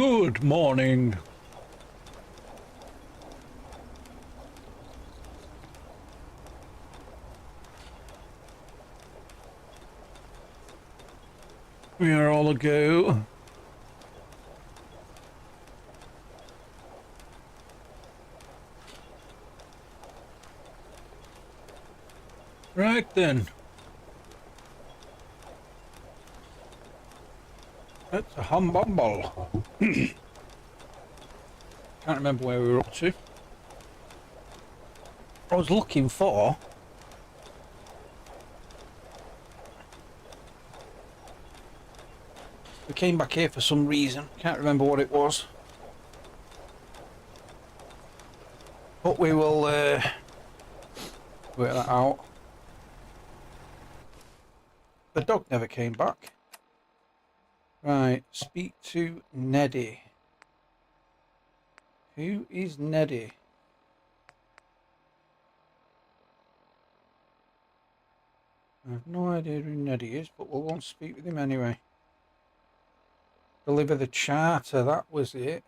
Good morning. We are all a go. Right then. That's a humbumble. Can't remember where we were up to. I was looking for... We came back here for some reason. Can't remember what it was. But we will work that out. The dog never came back. Right, speak to Neddy. Who is Neddy? I have no idea who Neddy is, but we'll want to speak with him anyway. Deliver the charter, that was it.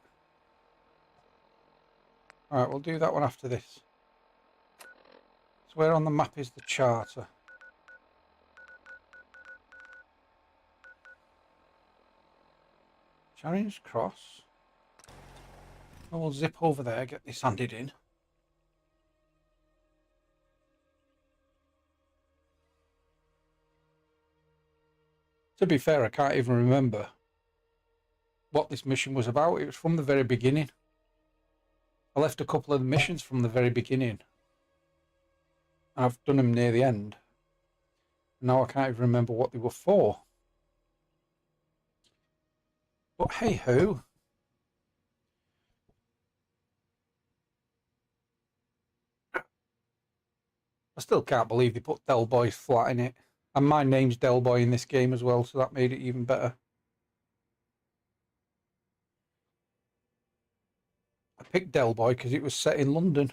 Alright, we'll do that one after this. So where on the map is the charter? Charing's Cross. Oh, we'll zip over there, get this handed in. To be fair, I can't even remember what this mission was about. It was from the very beginning. I left a couple of the missions from the very beginning. I've done them near the end. Now I can't even remember what they were for. But hey ho. I still can't believe they put Del Boy's flat in it. And my name's Del Boy in this game as well, so that made it even better. I picked Del Boy because it was set in London.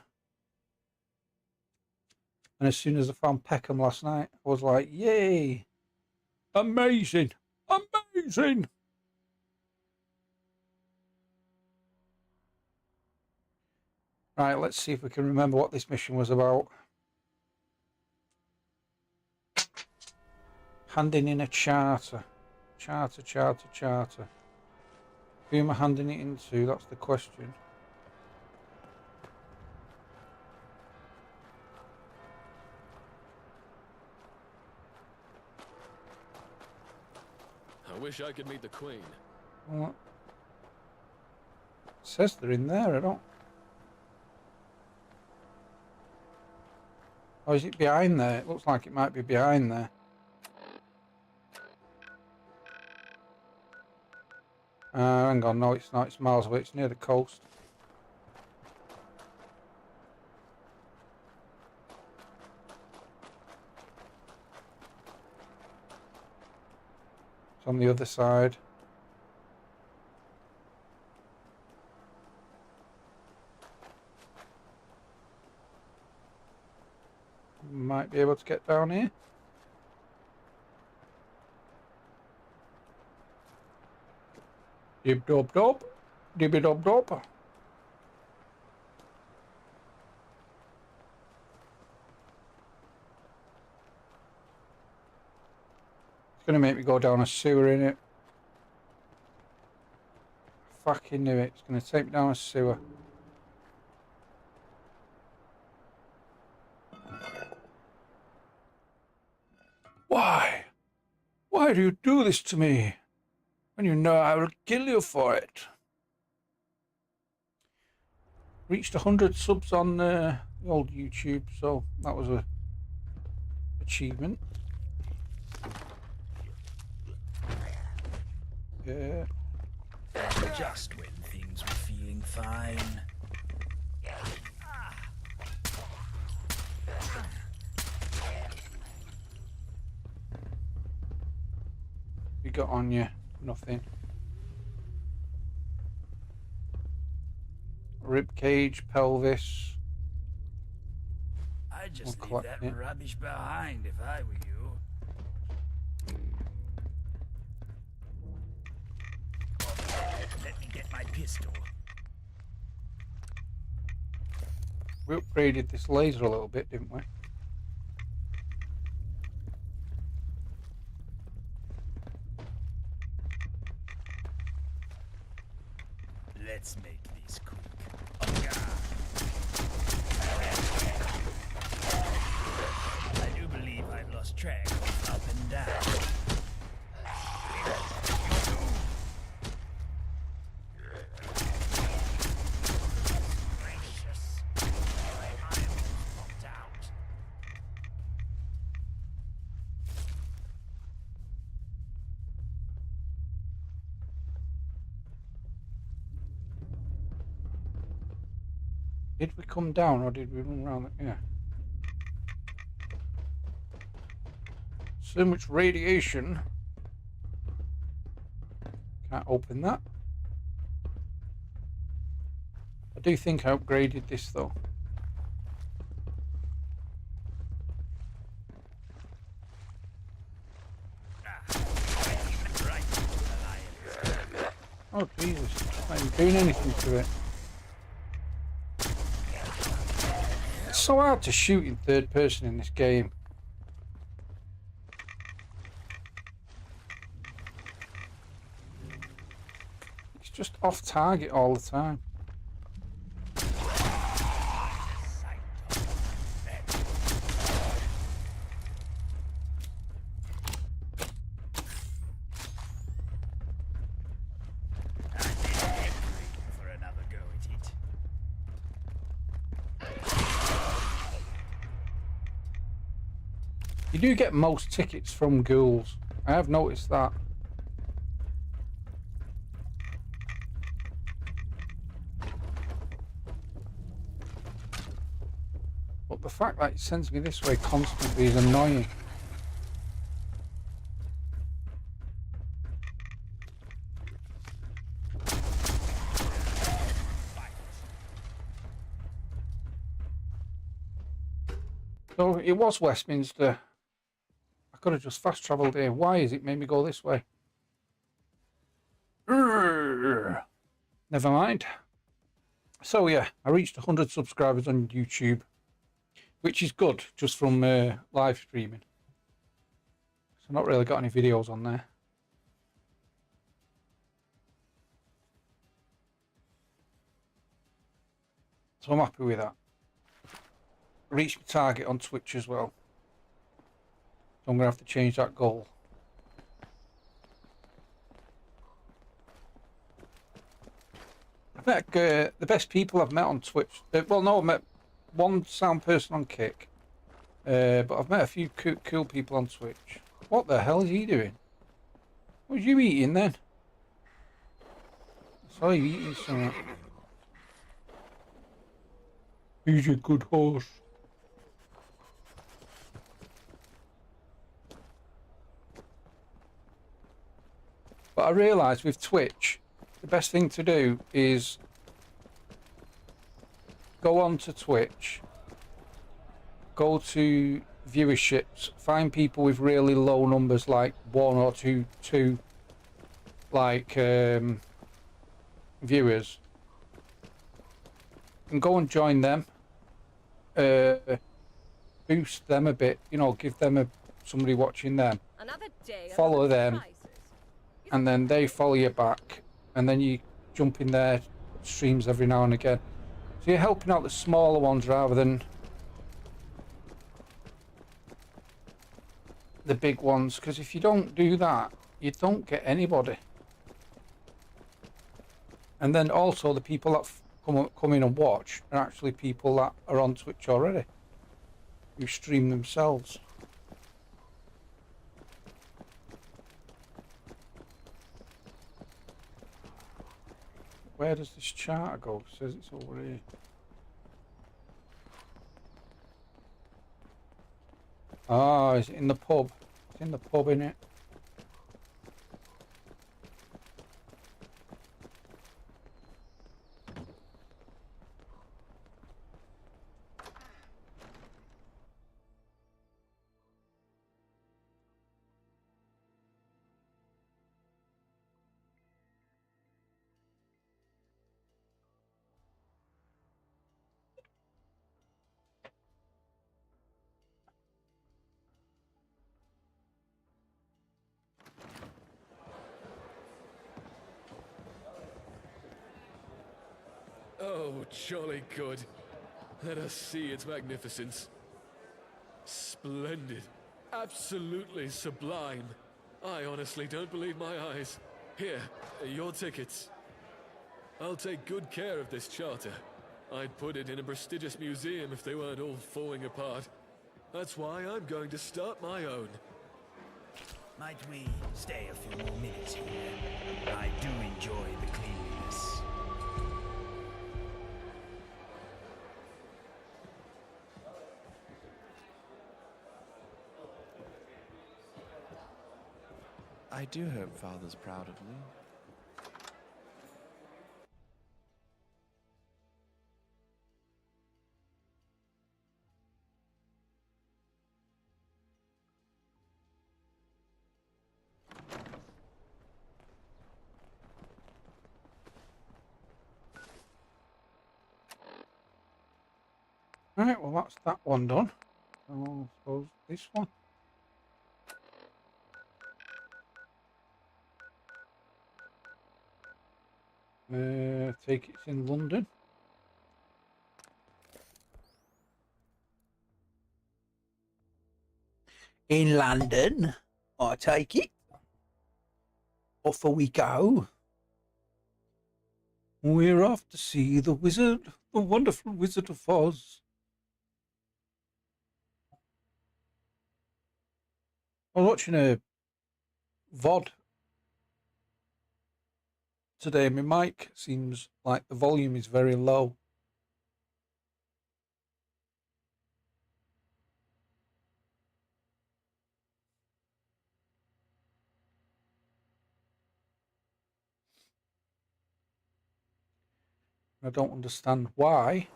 And as soon as I found Peckham last night, I was like, yay! Amazing! Amazing! Right, let's see if we can remember what this mission was about. Handing in a charter. Charter. Who am I handing it into? That's the question. I wish I could meet the Queen. Well, it says they're in there, I don't... Oh, is it behind there? It looks like it might be behind there. Hang on, no it's not, it's miles away, it's near the coast. It's on the other side. Might be able to get down here. Dib dob dob, dibby dob dob. It's gonna make me go down a sewer in it. Fucking knew it. It's gonna take me down a sewer. Why? Why do you do this to me? When you know I will kill you for it. Reached 100 subs on the old YouTube, so that was a achievement. Yeah. Just when things were feeling fine. You got on you? Nothing. Rib cage, pelvis. I'd just We'll leave collect that it. rubbish behind if I were you. Let me get my pistol. We upgraded this laser a little bit, didn't we? Let's make this quick. Oh, yeah. I do believe I've lost track of up and down. Gracious. My eyeballs popped out. Did we come down or did we run around? Yeah. So much radiation. Can't open that. I do think I upgraded this though. Right. Oh Jesus, I'm not even doing anything to it. It's so hard to shoot in third person in this game. It's just off target all the time. For another go at it. You do get most tickets from ghouls. I have noticed that. But the fact that it sends me this way constantly is annoying. So it was Westminster. I could have just fast travelled here. Why is it made me go this way? Urgh. Never mind. So yeah, I reached 100 subscribers on YouTube, which is good just from live streaming. So not really got any videos on there. So I'm happy with that. Reached my target on Twitch as well. So I'm going to have to change that goal. I've met the best people I've met on Twitch. Well, no, I've met one sound person on Kick. But I've met a few cool people on Twitch. What the hell is he doing? What was you eating then? I saw you eating something. He's a good horse. But I realised with Twitch, the best thing to do is go on to Twitch, go to viewerships, find people with really low numbers, like 1 or 2 like viewers, and go and join them, boost them a bit, you know, give them somebody watching them, Another day, follow another them, crisis. and then they follow you back, and then you jump in their streams every now and again. So you're helping out the smaller ones rather than the big ones, because if you don't do that, you don't get anybody. And then also the people that come in and watch are actually people that are on Twitch already, who stream themselves. Where does this charter go? It says it's over here. Ah, is it in the pub? It's in the pub, innit? Oh, jolly good. Let us see its magnificence. Splendid. Absolutely sublime. I honestly don't believe my eyes. Here, your tickets. I'll take good care of this charter. I'd put it in a prestigious museum if they weren't all falling apart. That's why I'm going to start my own. Might we stay a few more minutes here? I do enjoy the cleanliness. I do hope Father's proud of me. Right, well that's that one done. So I suppose this one. Take it's in London. In London, I take it. Off we go. We're off to see the wizard, the wonderful Wizard of Oz. I was watching a VOD today. My mic seems like the volume is very low. I don't understand why.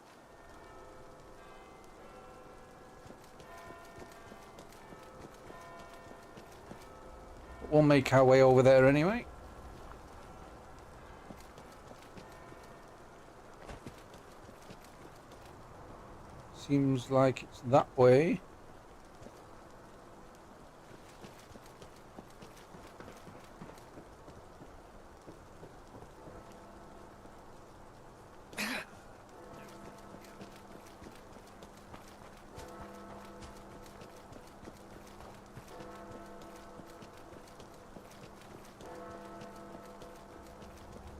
But we'll make our way over there anyway. Seems like it's that way.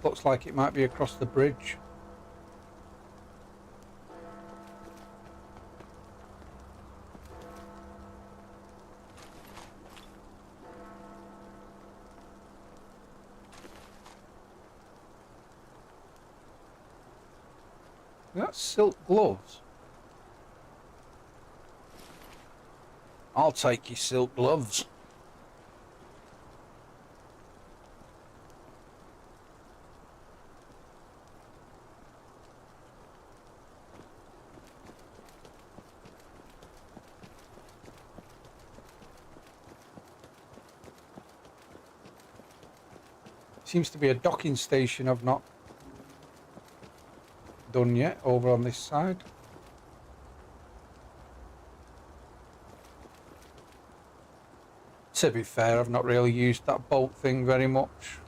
Looks like it might be across the bridge. That's silk gloves. I'll take your silk gloves. Seems to be a docking station I've not done yet over on this side. To be fair, I've not really used that boat thing very much.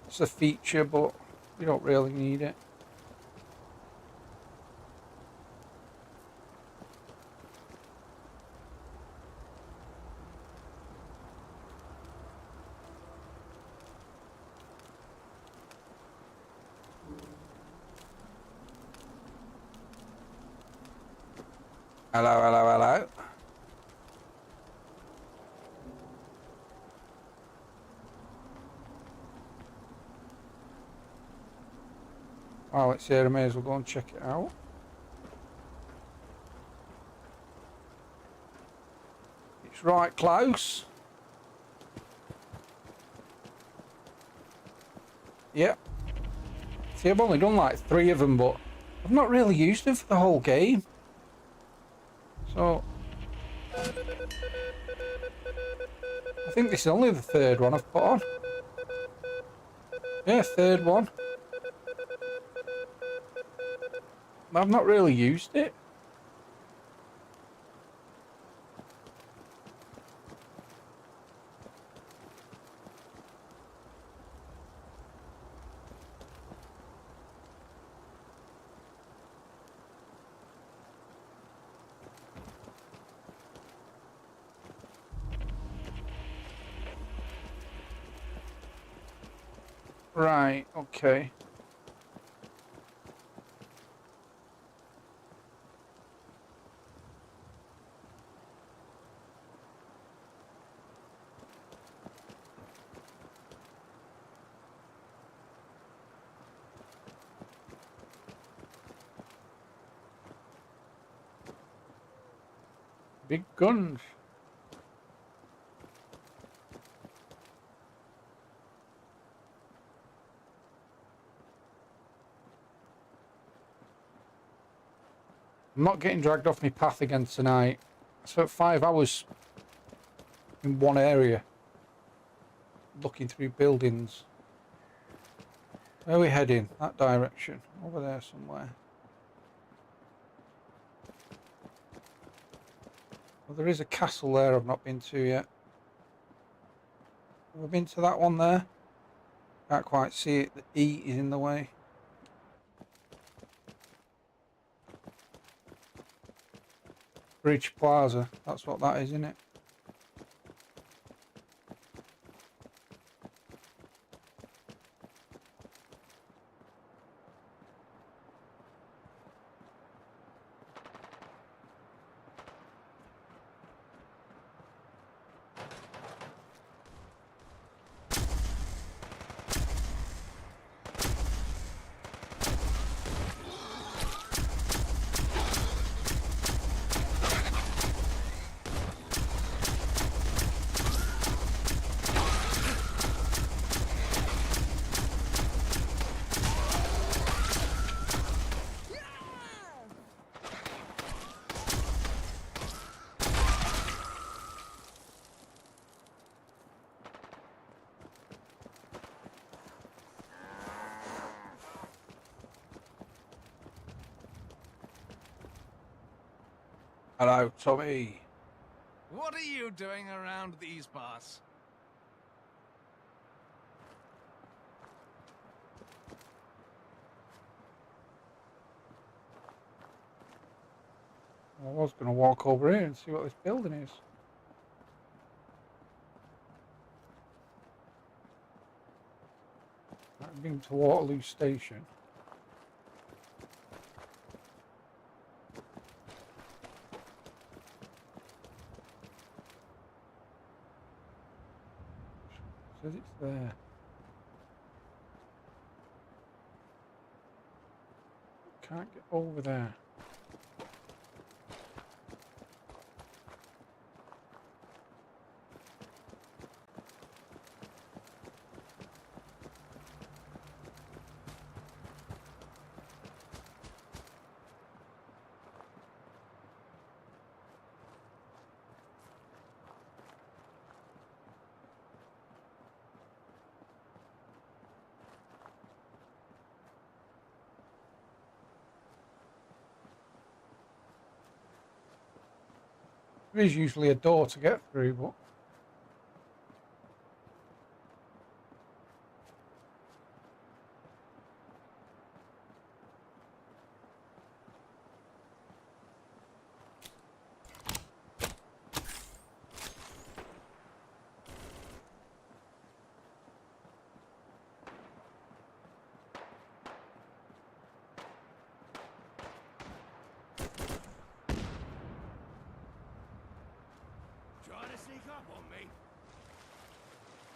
It's a feature, but you don't really need it. Hello, hello, hello. While it's here, I may as well go and check it out. It's right close. Yep. See, I've only done like 3 of them, but I've not really used them for the whole game. So, I think this is only the 3rd one I've put on. Yeah, 3rd one. I've not really used it. Right, okay. Big guns. I'm not getting dragged off my path again tonight. I spent 5 hours in one area, looking through buildings. Where are we heading? That direction. Over there somewhere. Well, there is a castle there I've not been to yet. Have I been to that one there? Can't quite see it. The E is in the way. Bridge Plaza. That's what that is, isn't it? Hello, Tommy. What are you doing around these parts? I was going to walk over here and see what this building is. I've been to Waterloo Station. Says it's there. Can't get over there. There is usually a door to get through, but Trying to sneak up on me?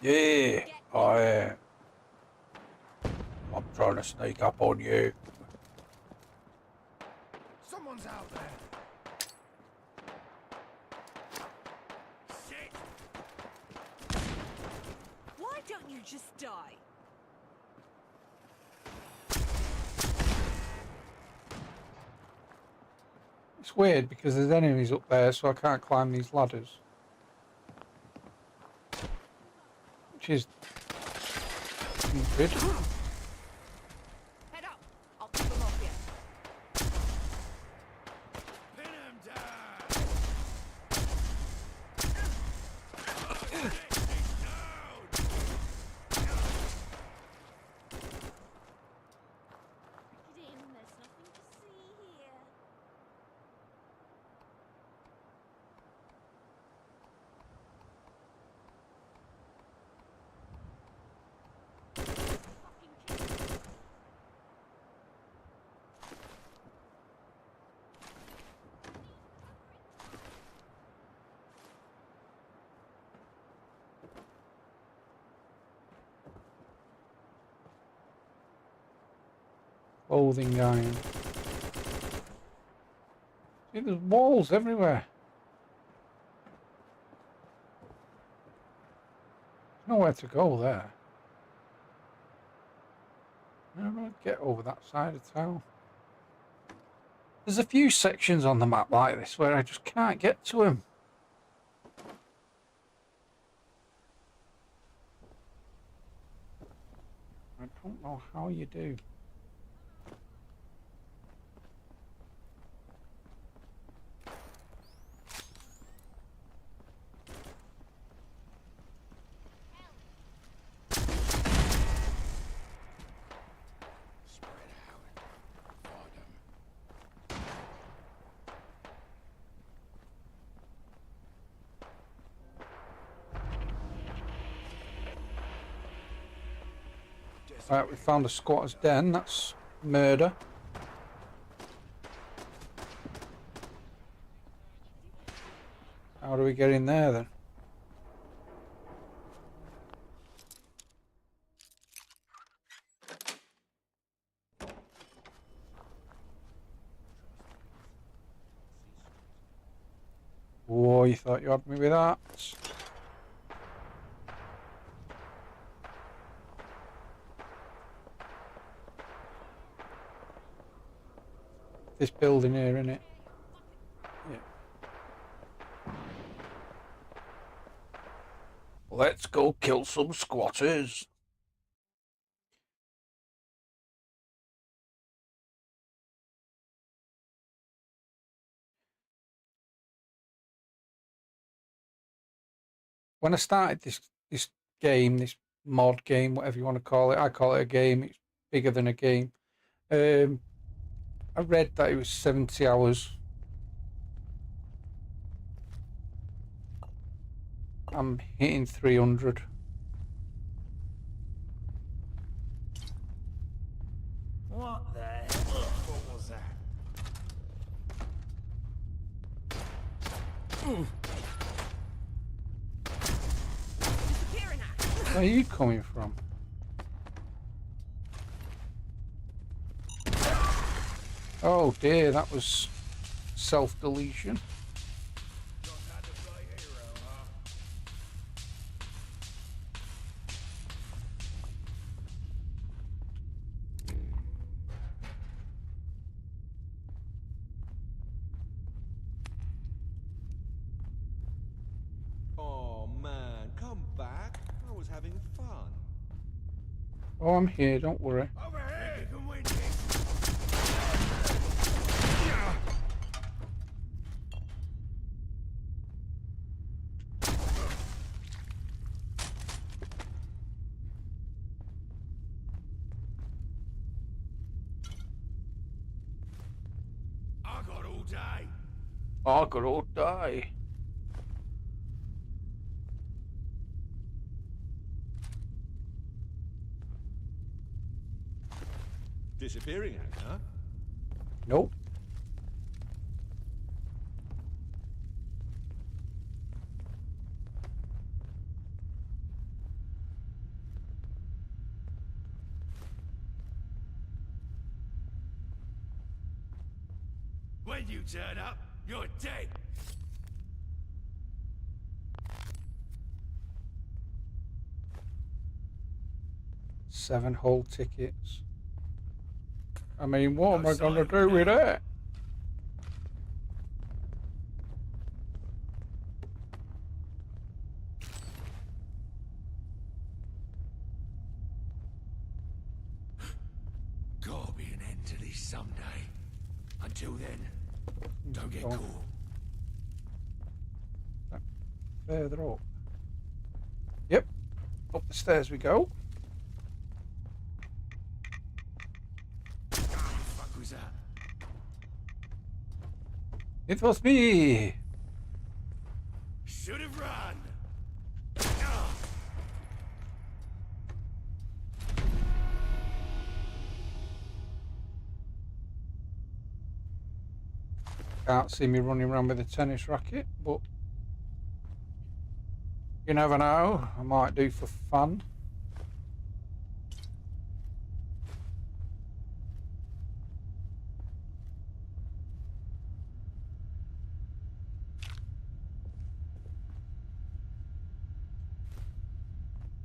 yeah, I am. I'm trying to sneak up on you. Someone's out there. Shit! Why don't you just die? It's weird because there's enemies up there, so I can't climb these ladders. Which is stupid. Head up! I'll keep them off you. Pin him down! Get in, there's nothing to see here. Clothing iron. See, there's walls everywhere. There's nowhere to go there. How do I get over that side of town? There's a few sections on the map like this where I just can't get to them. I don't know how you do. Right, we found a squatter's den. That's murder. How do we get in there then? Whoa, you thought you had me with that? This building here, innit? Yeah. Let's go kill some squatters. When I started this game, this mod game, whatever you want to call it, I call it a game. It's bigger than a game. I read that it was 70 hours. I'm hitting 300. What the hell? What was that? Disappearing act. Where are you coming from? Oh dear, that was self-deletion. Oh man, come back. I was having fun. Oh, I'm here, don't worry. Over here! You can win I got all day. I could all die. Disappearing act, huh? Nope. When you turn up, you're dead. Seven whole tickets. I mean, what am I gonna do with it? Gotta be an end to this someday. Until then, don't get Go on. caught. Further up. Yep. Up the stairs we go. What the fuck was that? It was me. Should have run. Can't see me running around with a tennis racket, but you never know. I might do for fun.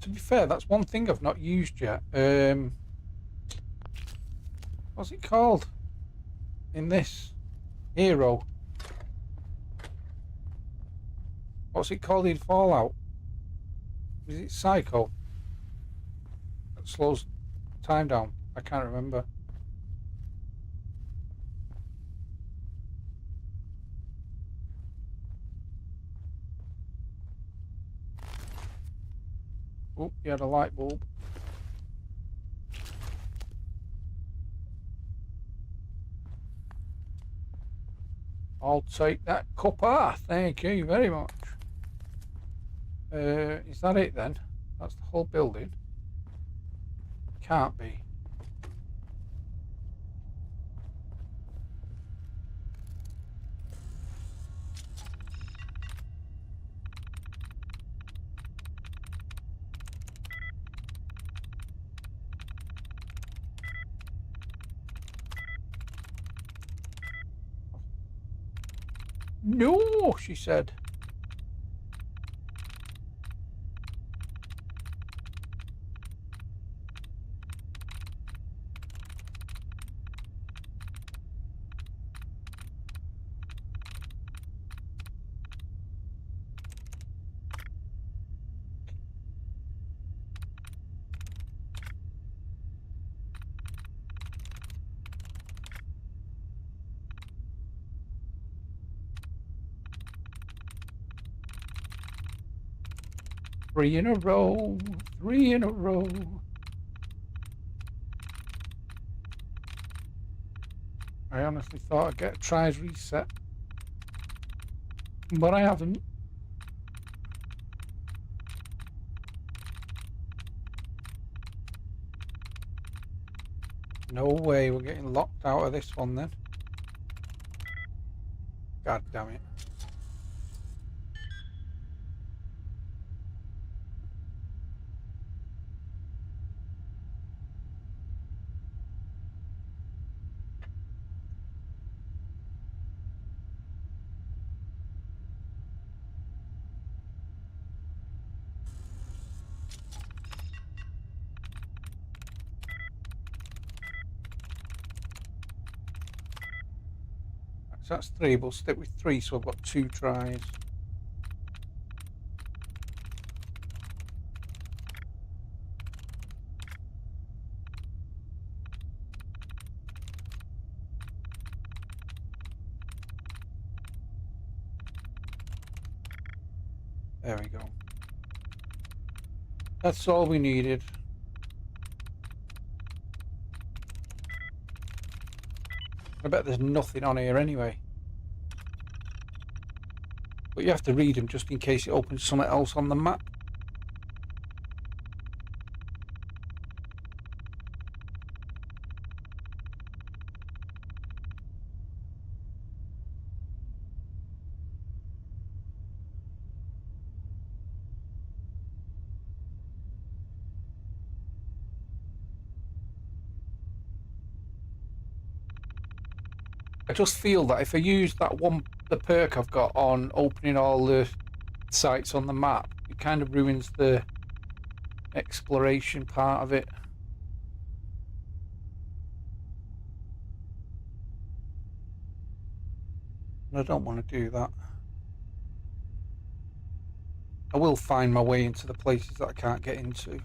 To be fair, that's one thing I've not used yet. What's it called? In this hero. What's it called in Fallout? Is it Psycho? That slows time down. I can't remember. Oh, you had a light bulb. I'll take that copper. Thank you very much. Is that it then? That's the whole building? Can't be. No, she said. Three in a row. 3 in a row. I honestly thought I'd get a tries reset. But I haven't. No way we're getting locked out of this one then. God damn it. So that's 3, we'll stick with 3, so I've got 2 tries. There we go. That's all we needed. I bet there's nothing on here anyway. But you have to read them just in case it opens something else on the map. I just feel that if I use the perk I've got on opening all the sites on the map, it kind of ruins the exploration part of it. And I don't want to do that. I will find my way into the places that I can't get into.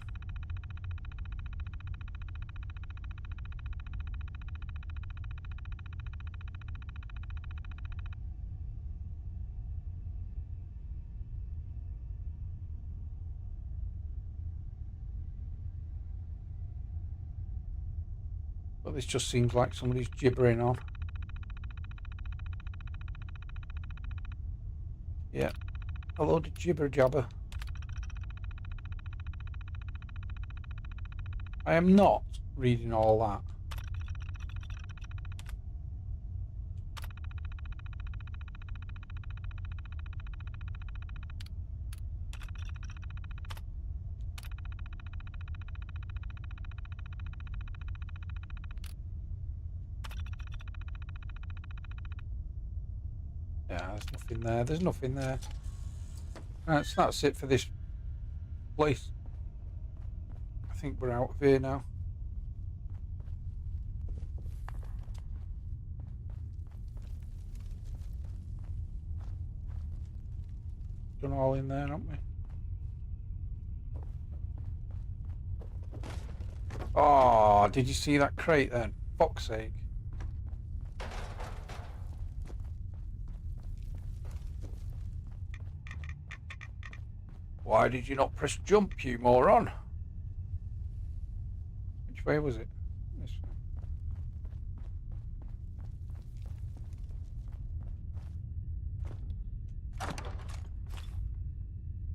But this just seems like somebody's gibbering on. Yeah, a load of jibber jabber. I am not reading all that. Yeah, there's nothing there. There's nothing there. Right, so that's it for this place. think we're out of here now. Done all in there, haven't we? Oh, did you see that crate then? Fuck's sake. Why did you not press jump, you moron? Which way was it? This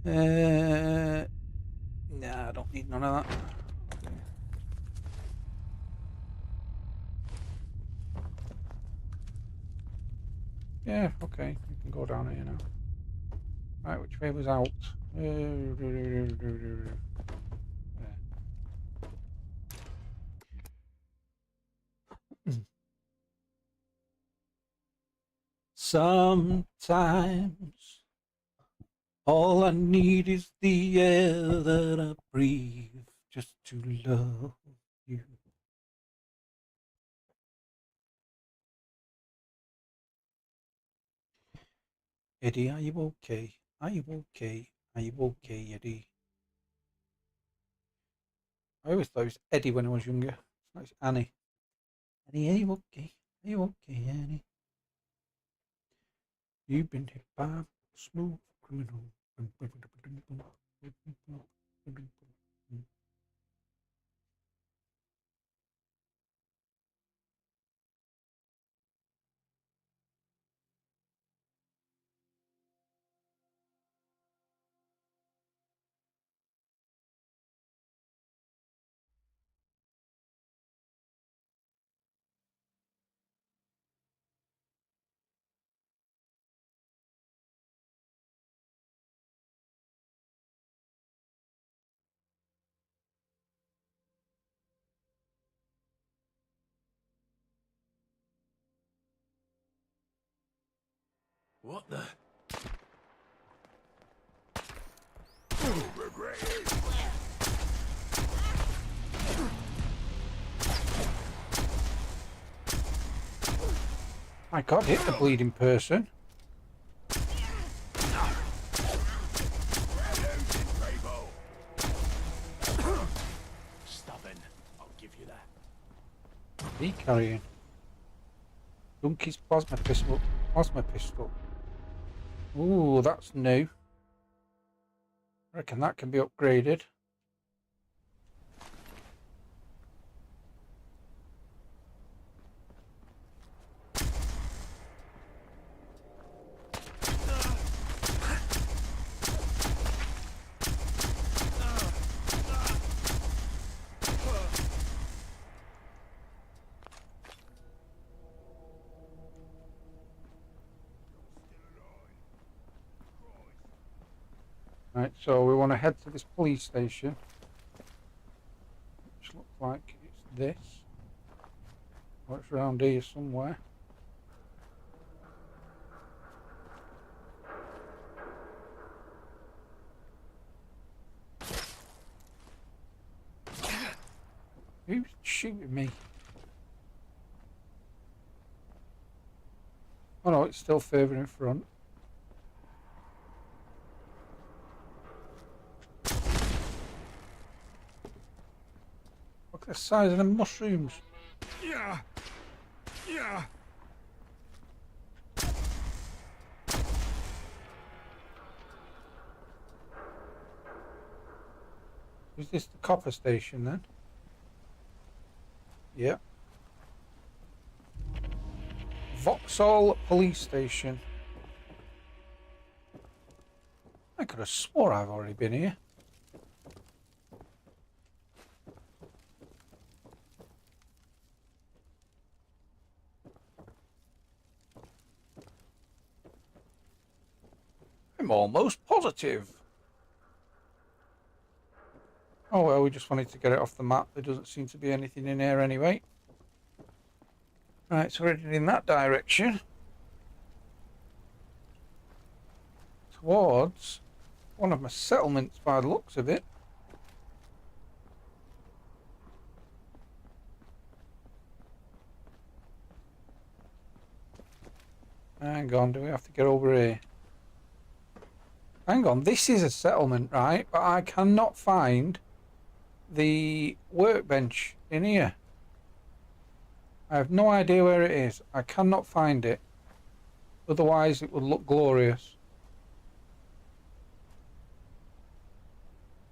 way. Nah, I don't need none of that. Yeah, okay, we can go down here now. Right, which way was out? There. Sometimes all I need is the air that I breathe just to love you. Eddie, are you okay? Are you okay? Are you okay, Eddie? I always thought it was Eddie when I was younger. Now it's Annie. Annie, are you okay? Are you okay, Annie? You've been hit by a smooth criminal. What the? My God, hit the bleeding person. Stubborn. I'll give you that. He carrying. Donkey's plasma pistol. Plasma pistol. Ooh, that's new. I reckon that can be upgraded. Right, so we want to head to this police station, which looks like it's this, or it's around here somewhere. Who's shooting me? Oh no, it's still further in front. Look at the size of the mushrooms. Yeah. Yeah. Is this the copper station then? Yep. Vauxhall Police Station. I could have swore I've already been here. I'm almost positive. Oh well, we just wanted to get it off the map. There doesn't seem to be anything in here anyway. Right, so we're heading in that direction. Towards one of my settlements by the looks of it. Hang on, do we have to get over here? Hang on, this is a settlement, right? But I cannot find the workbench in here. I have no idea where it is. I cannot find it. Otherwise it would look glorious.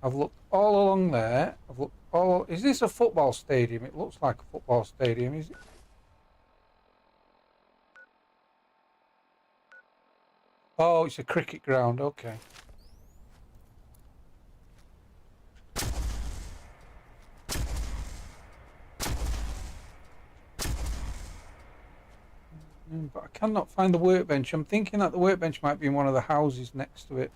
I've looked all along there. I've looked all... Is this a football stadium? It looks like a football stadium, is it? Oh, it's a cricket ground, okay. But I cannot find the workbench. I'm thinking that the workbench might be in one of the houses next to it.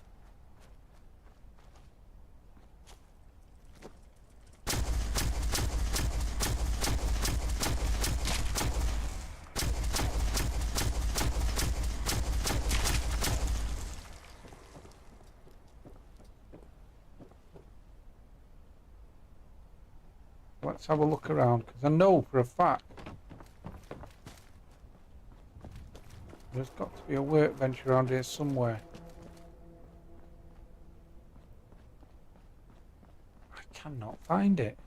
Let's have a look around, because I know for a fact there's got to be a workbench around here somewhere. I cannot find it.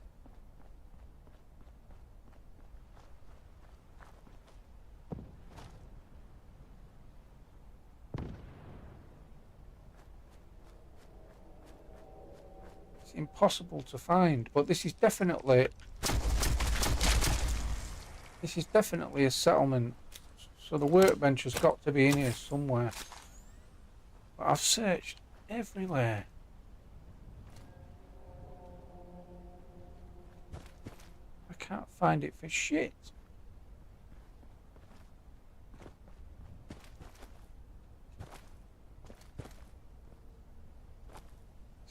It's impossible to find, but this is definitely a settlement. So the workbench has got to be in here somewhere. But I've searched everywhere. I can't find it for shit.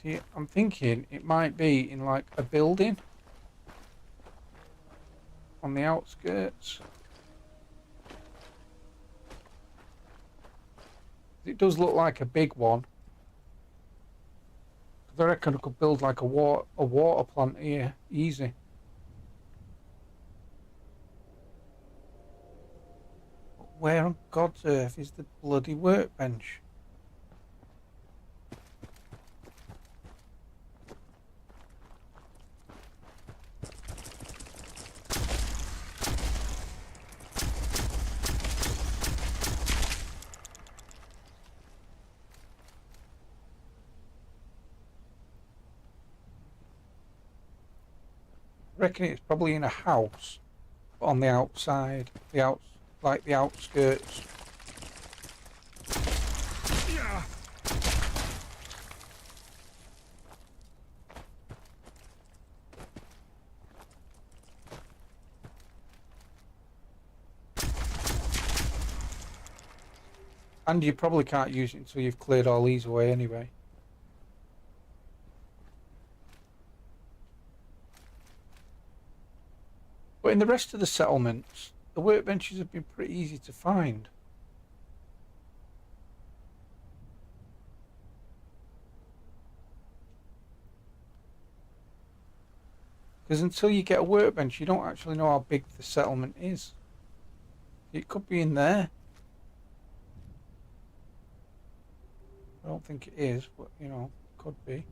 See, I'm thinking it might be in like a building on the outskirts. It does look like a big one. I reckon I could build like a water plant here, easy. But where on God's earth is the bloody workbench? I reckon it's probably in a house, but on the outside, like the outskirts. Yeah. And you probably can't use it until you've cleared all these away anyway. But in the rest of the settlements, the workbenches have been pretty easy to find. Because until you get a workbench, you don't actually know how big the settlement is. It could be in there. I don't think it is, but you know, it could be.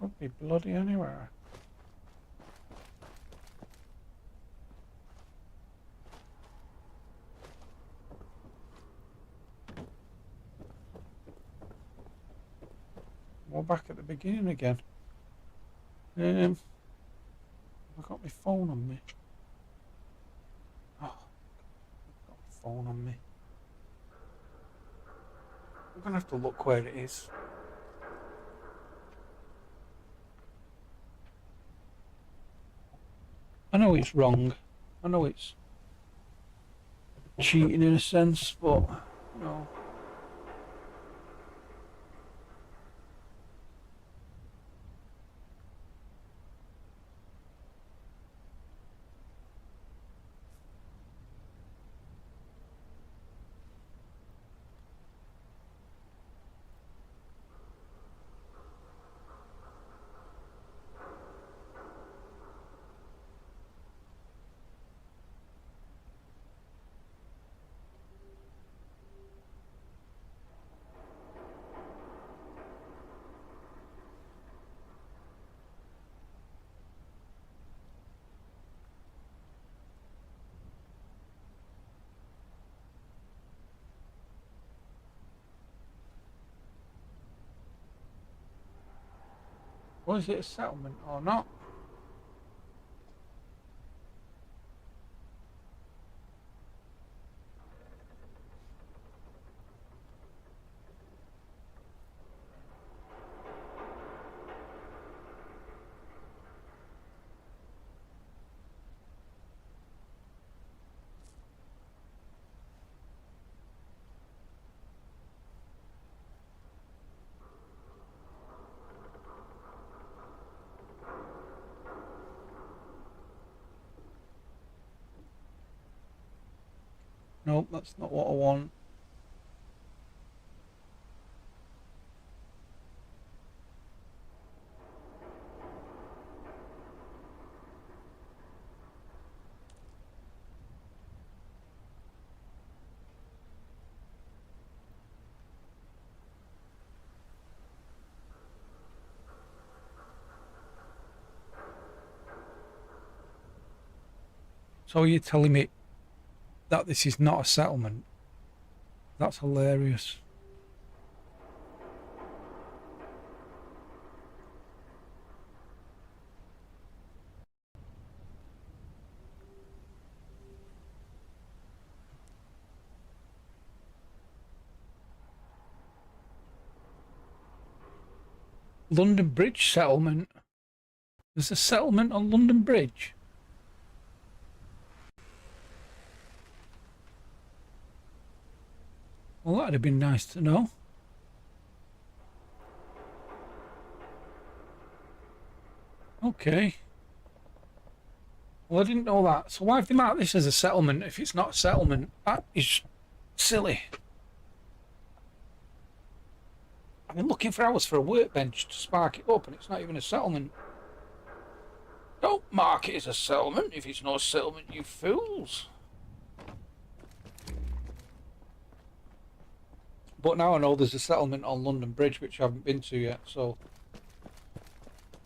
Could be bloody anywhere. We're back at the beginning again. I've got my phone on me. Oh, I've got my phone on me. I'm gonna have to look where it is. I know it's wrong. I know it's cheating in a sense, but you know. Or is it a settlement or not? Nope, that's not what I want. So you're telling me that this is not a settlement? That's hilarious. London Bridge settlement. There's a settlement on London Bridge. Well, that'd have been nice to know. Okay. Well, I didn't know that. So why have they marked this as a settlement if it's not a settlement? That is silly. I've been looking for hours for a workbench to spark it up and it's not even a settlement. Don't mark it as a settlement if it's not a settlement, you fools. But now I know there's a settlement on London Bridge which I haven't been to yet, so...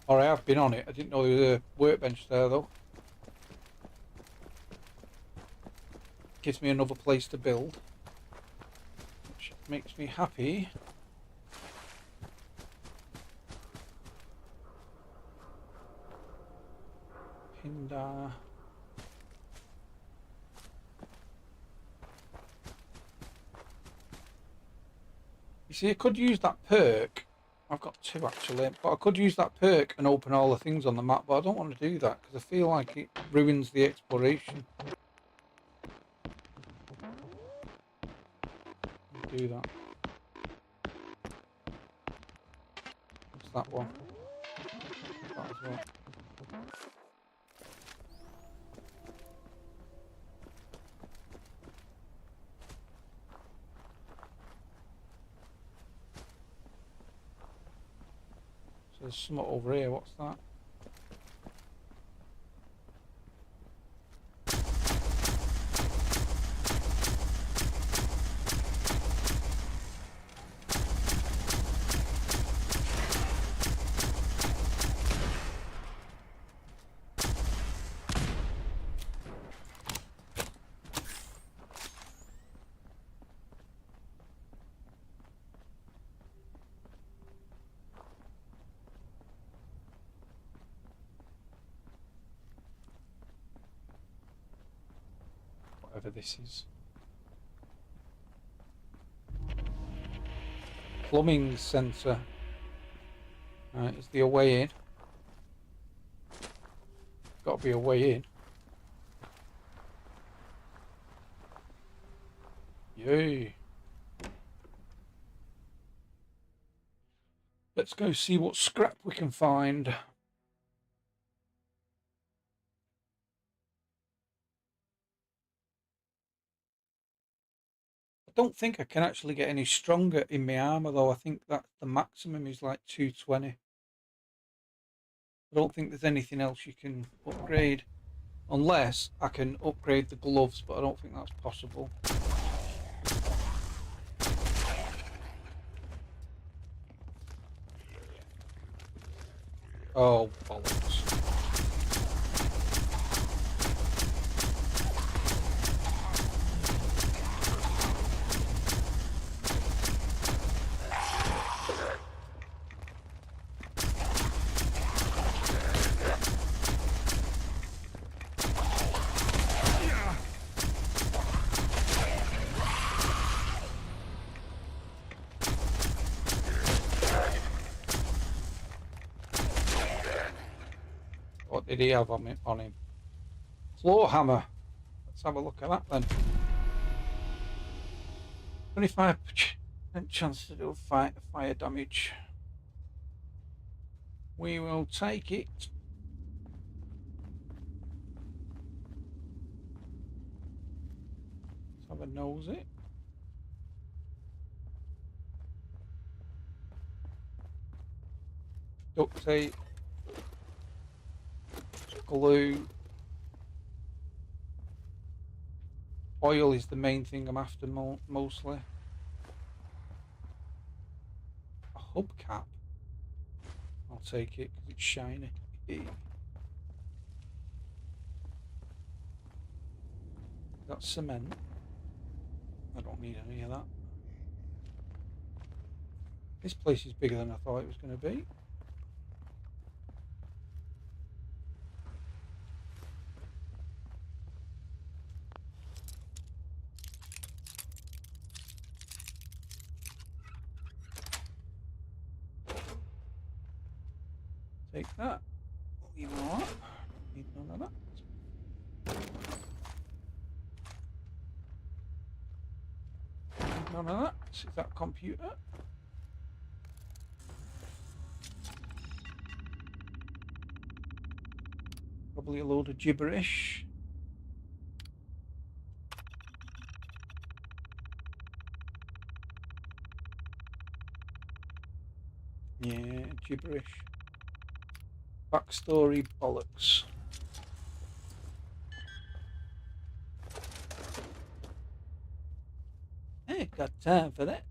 Or I have been on it. I didn't know there was a workbench there though. Gives me another place to build, which makes me happy. Pindar. You see, I could use that perk. I've got two actually, but I could use that perk and open all the things on the map, but I don't want to do that because I feel like it ruins the exploration. Do that. What's that one? That as well. So there's something over here. What's that? Whatever this is. Plumbing centre. Right, is there a way in? Got to be a way in. Yay. Let's go see what scrap we can find. I don't think I can actually get any stronger in my armour though. I think that the maximum is like 220. I don't think there's anything else you can upgrade. Unless I can upgrade the gloves, but I don't think that's possible. Oh, bollocks. did he have on him? Claw hammer. Let's have a look at that then. 25% chance to do fire damage. We will take it. Let's have a nosy. Duct tape. Glue. Oil is the main thing I'm after mostly. A hubcap. I'll take it because it's shiny. Got cement. I don't need any of that. This place is bigger than I thought it was going to be. Take that. You know what? Need none of that. Need none of that. Is that computer? Probably a load of gibberish. Yeah, gibberish. Backstory bollocks. Ain't got time for that.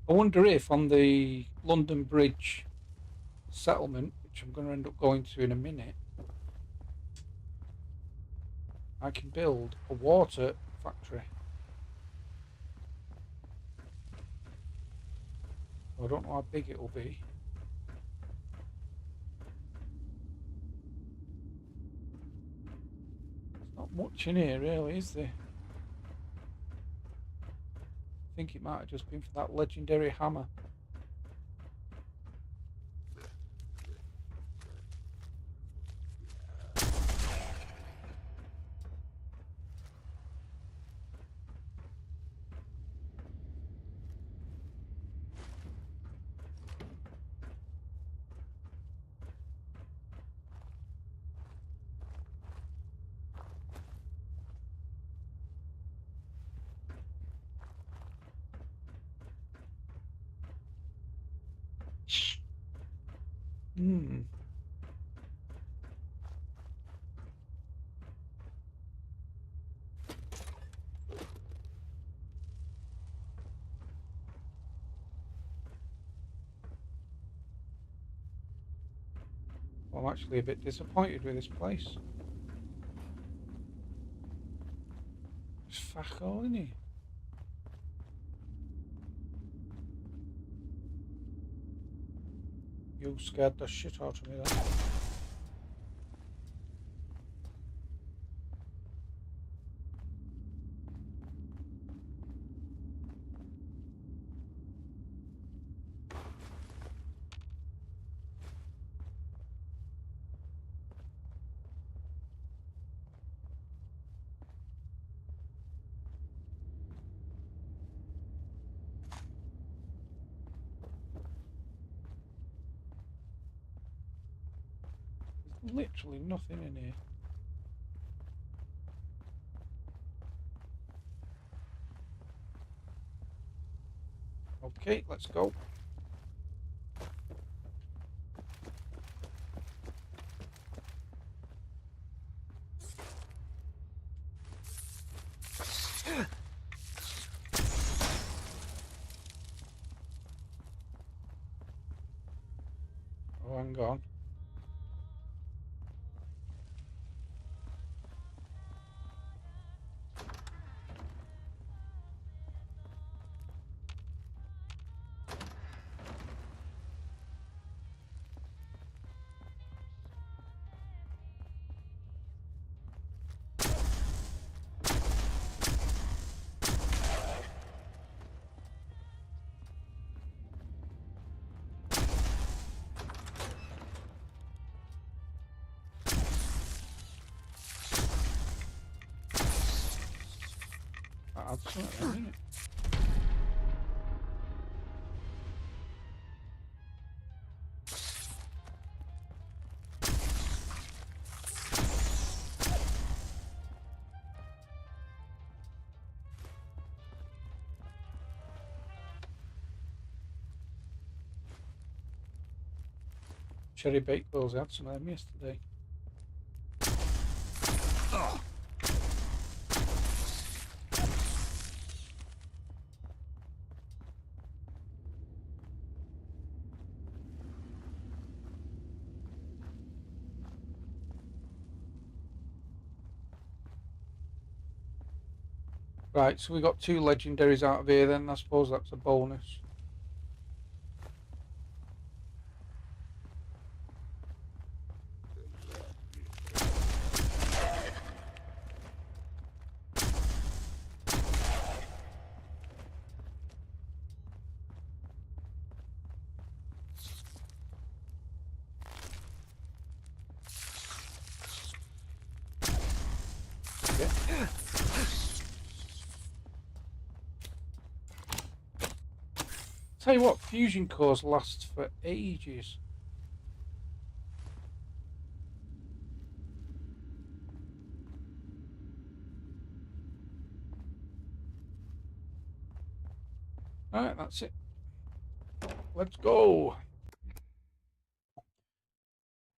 I wonder if on the London Bridge settlement, which I'm going to end up going to in a minute, I can build a water factory. I don't know how big it will be. There's not much in here really, is there? I think it might have just been for that legendary hammer. Hmm. Well, I'm actually a bit disappointed with this place. There's fuck all in here. You scared the shit out of me then. There's literally nothing in here. Okay, let's go. Oh, hang on. That's something, isn't it? Cherry baked rolls, I had some of them yesterday. Right, so we got 2 legendaries out of here then. I suppose that's a bonus. Tell you what, fusion cores last for ages. Alright, that's it. Let's go.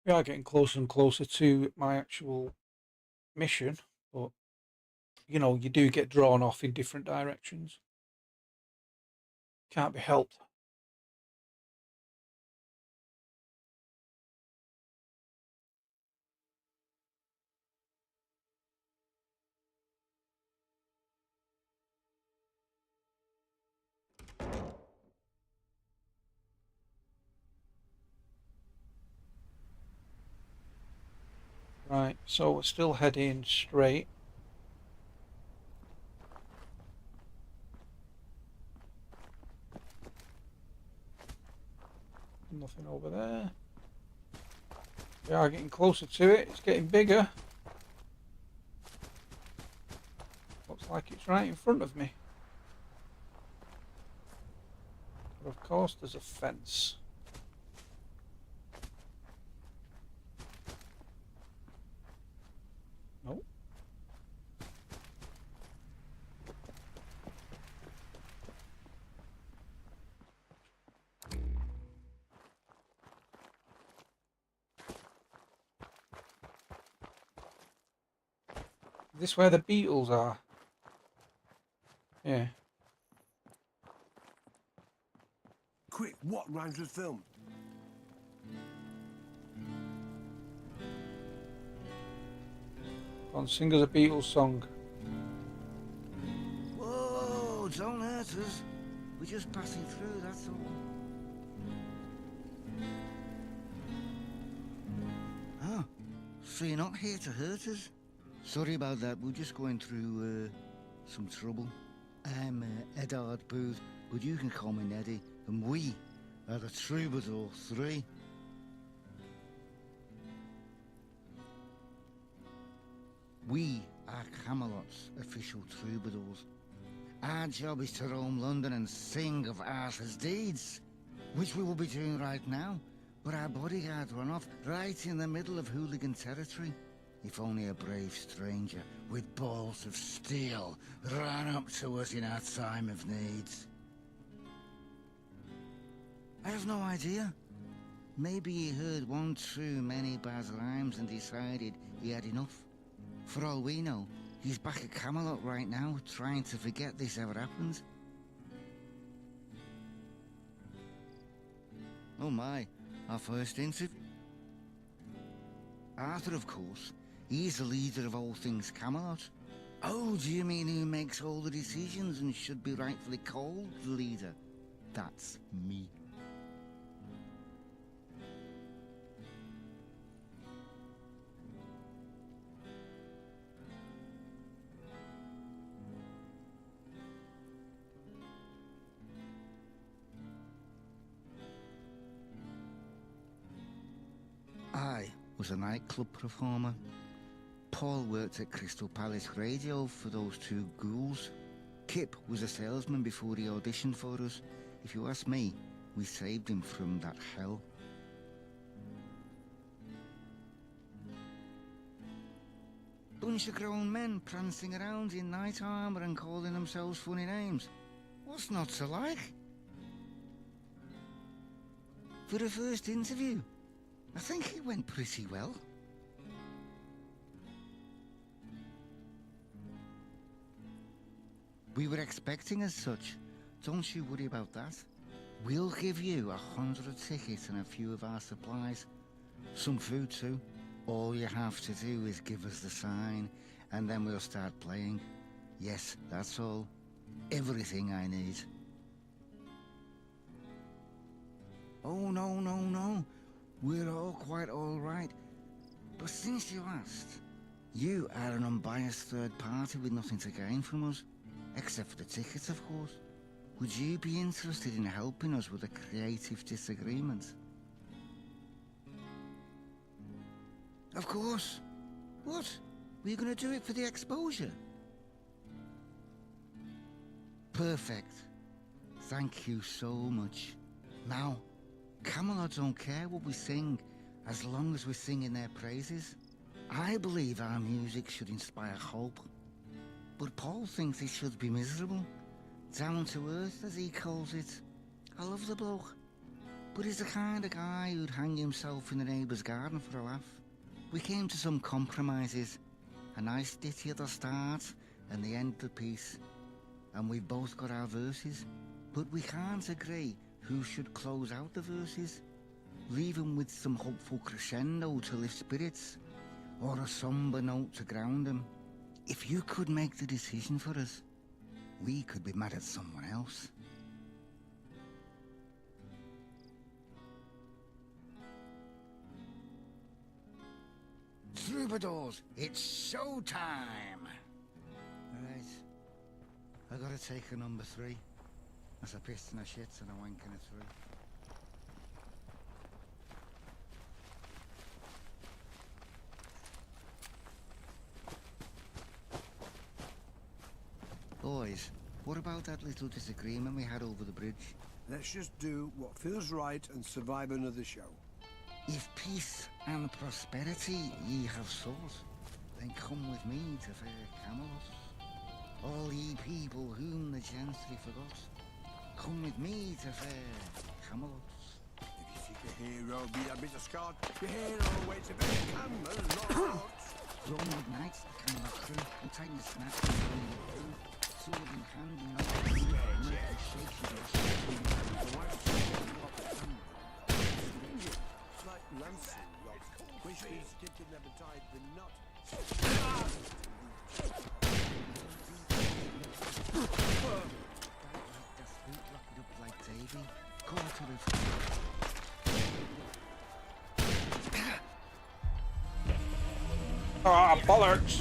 We are getting closer and closer to my actual mission, but you know, you do get drawn off in different directions. Can't be helped. Right, so we're still heading straight. Nothing over there. We are getting closer to it. It's getting bigger. Looks like it's right in front of me. But of course there's a fence. Nope. Is this where the beetles are? Yeah. Quick, what rhymes with film? Go on, sing us a Beatles song. Whoa, don't hurt us. We're just passing through, that's all. Oh, so you're not here to hurt us? Sorry about that, we're just going through, some trouble. I'm Eddard Booth, but you can call me Neddy, and we are the Troubadour 3. We are Camelot's official troubadours. Our job is to roam London and sing of Arthur's deeds, which we will be doing right now, but our bodyguard ran off right in the middle of hooligan territory. If only a brave stranger with balls of steel ran up to us in our time of need. I have no idea. Maybe he heard one too many bad rhymes and decided he had enough. For all we know, He's back at Camelot right now, trying to forget this ever happened. Oh my, our first interview. Arthur, of course. He's the leader of all things Camelot. Oh, do you mean who makes all the decisions and should be rightfully called the leader? That's me. I was a nightclub performer. Paul worked at Crystal Palace Radio for those two ghouls. Kip was a salesman before he auditioned for us. If you ask me, we saved him from that hell. Bunch of grown men prancing around in night armour and calling themselves funny names. What's not to like? For the first interview, I think it went pretty well. We were expecting as such. Don't you worry about that. We'll give you 100 tickets and a few of our supplies. Some food too. All you have to do is give us the sign, and then we'll start playing. Yes, that's all. Everything I need. Oh, no. We're all quite all right. But since you asked, you are an unbiased third party with nothing to gain from us. Except for the tickets, of course. Would you be interested in helping us with a creative disagreement? Of course. What? Were you going to do it for the exposure? Perfect. Thank you so much. Now, Camelot don't care what we sing, as long as we sing in their praises. I believe our music should inspire hope. But Paul thinks it should be miserable. Down to earth, as he calls it. I love the bloke. But he's the kind of guy who'd hang himself in the neighbour's garden for a laugh. We came to some compromises. A nice ditty at the start and the end of the piece. And we've both got our verses. But we can't agree who should close out the verses. Leave them with some hopeful crescendo to lift spirits. Or a sombre note to ground them. If you could make the decision for us, we could be mad at someone else. Troubadours, it's showtime! Right. I gotta take a number 3. That's a piss and a shit and a wank and a 3. Boys, what about that little disagreement we had over the bridge? Let's just do what feels right and survive another show. If peace and prosperity ye have sought, then come with me to fair Camelot. All ye people whom the gentry forgot, come with me to fair Camelot. If you seek a hero, be that Mr. Scott, your hero waits a fair Camelot. Roman knights, the Camelot crew, and tighten the snap and bring it through. Sword in hand and not the shake Like Lancing Rock, which means Skipton never tied the knot. That's boot locked up like Davy. Quarter of... Ah, bollocks!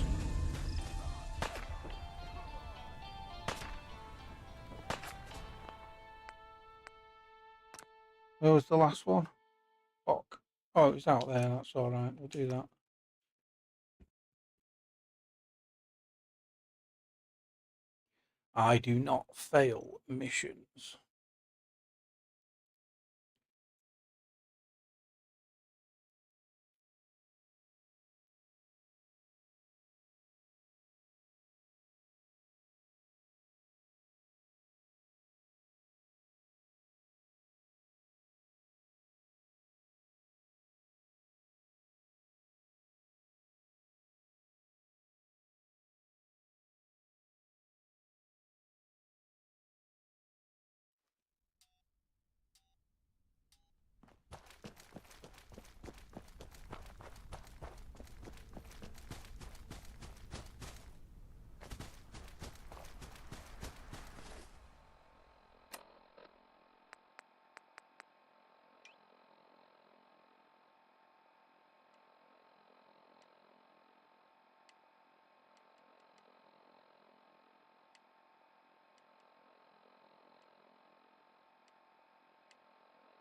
Where was the last one? Fuck. Oh, it's out there. That's alright. We'll do that. I do not fail missions.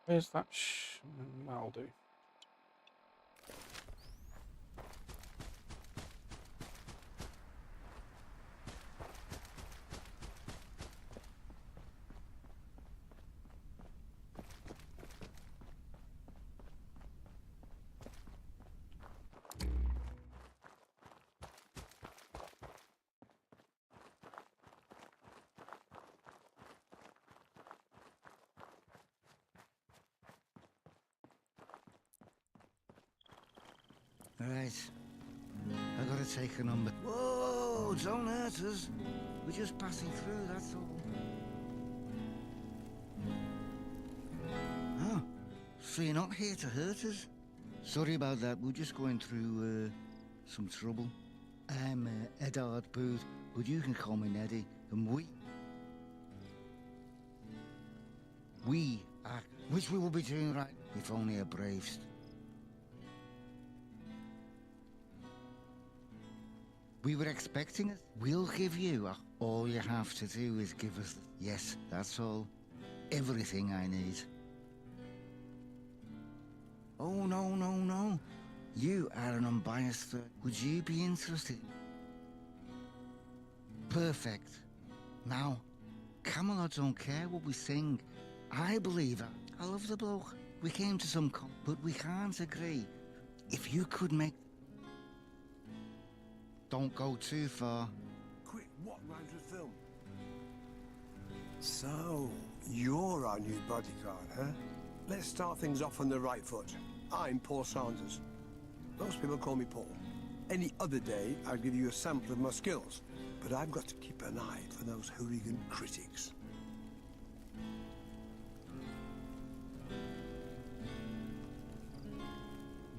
Where's that? That'll do. Right. I gotta take a number. Whoa, don't hurt us. We're just passing through, that's all. Oh, so you're not here to hurt us? Sorry about that, we're just going through, some trouble. I'm, Eddard Booth, but you can call me Neddy, and we are, which we will be doing right, if only a brave We were expecting it. We'll give you. All you have to do is give us. Yes, that's all. Everything I need. Oh, no, no, no. You are an unbiased. Would you be interested? Perfect. Now, Camelot don't care what we sing. I believe it. I love the bloke. We came to some but we can't agree. If you could make. Don't go too far. Quick, what rhymes with film? So, you're our new bodyguard, huh? Let's start things off on the right foot. I'm Paul Saunders. Most people call me Paul. Any other day, I'd give you a sample of my skills, but I've got to keep an eye for those hooligan critics.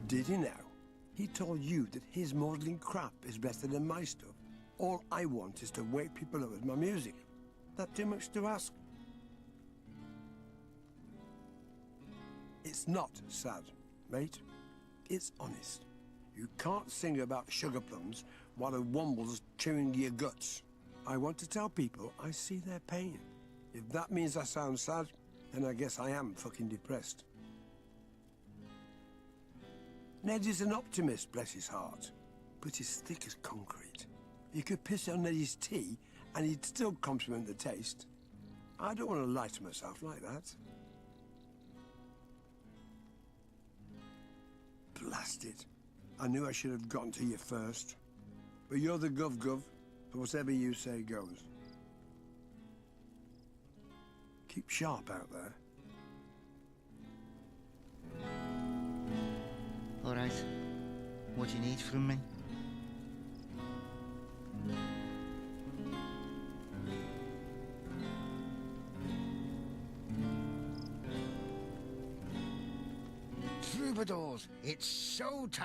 Did he now? He told you that his maudlin crap is better than my stuff. All I want is to wake people up with my music. That too much to ask? It's not sad, mate. It's honest. You can't sing about sugar plums while a womble's chewing your guts. I want to tell people I see their pain. If that means I sound sad, then I guess I am fucking depressed. Ned is an optimist, bless his heart, but he's thick as concrete. You could piss on Neddy's tea and he'd still compliment the taste. I don't want to lie to myself like that. Blast it. I knew I should have gotten to you first. But you're the gov-gov, so whatever you say goes. Keep sharp out there. All right. What do you need from me? Troubadours, it's showtime!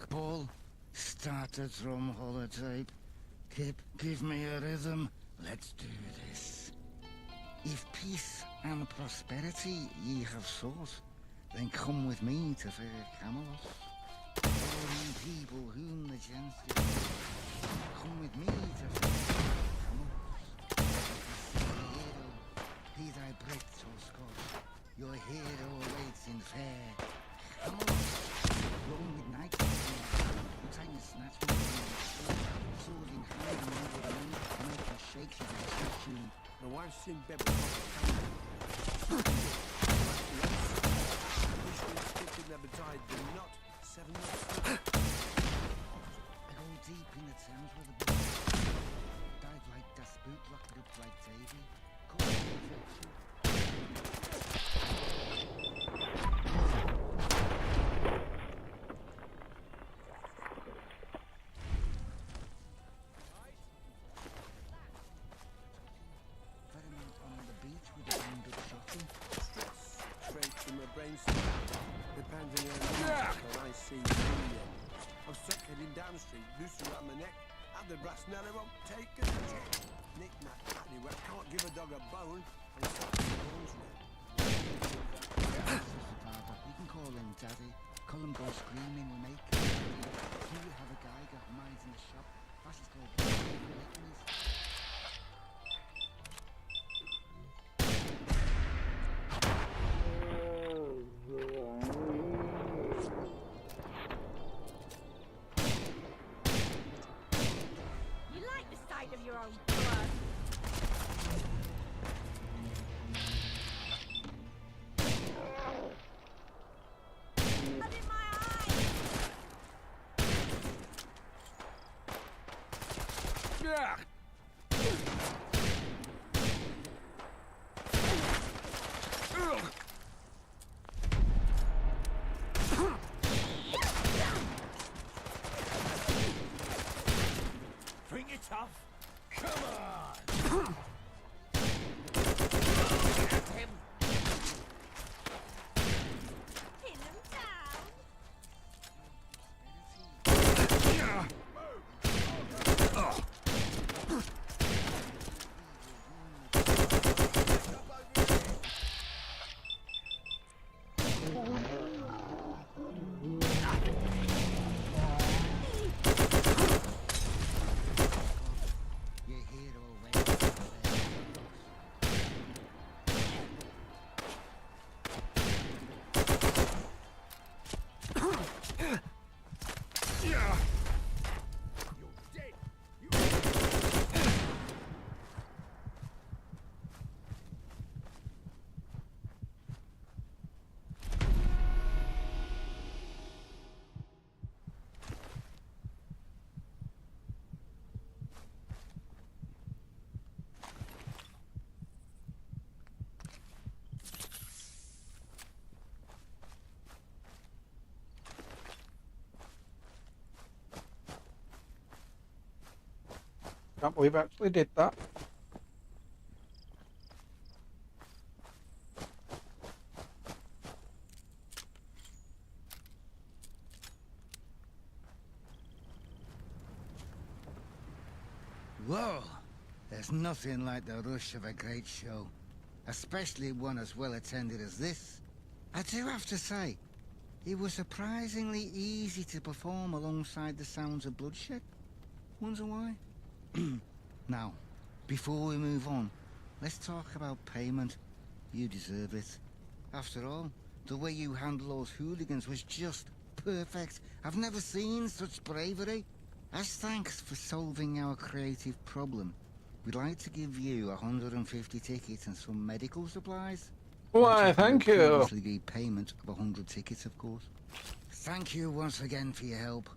Paul, start a drum holotape. Kip, give me a rhythm. Let's do this. If peace and prosperity ye have sought, then come with me to fair Camelot. All ye people whom the gents do, come with me to fair Camelot. Hero, be thy Brit or Scot, your hero awaits in fair Camelot. Rolling with night, tiny snatch me sword in hand and over the moon, and make her shake you to the tune. My wife's in bed with never died, but not 7 months. I go deep in the Thames with a boat. Dive like Das Boot, lock it up like Davy. Call it perfection. Ferment on the beach with a wind up shocking. Straight from my brain cell. The pandemic and I see you. I'm stuck heading downstream, noose around my neck, and the brass Nelly won't take a check. Nick-nack, anyway, can't give a dog a bone. Father, you can call him Daddy. Call him go screaming, we make him. Do you have a geiger who minds in the shop? That's his called You like the sight of your own blood. Blood in my eyes. Yeah. Bring it tough. Come on. Pin them down. Your hero went. Can't believe I actually did that. Whoa! There's nothing like the rush of a great show. Especially one as well attended as this. I do have to say, it was surprisingly easy to perform alongside the sounds of bloodshed. Wonder why? Now, before we move on, let's talk about payment. You deserve it. After all, the way you handled those hooligans was just perfect. I've never seen such bravery. As thanks for solving our creative problem, we'd like to give you 150 tickets and some medical supplies. Why, thank you. Previously agreed payment of 100 tickets, of course. Thank you once again for your help.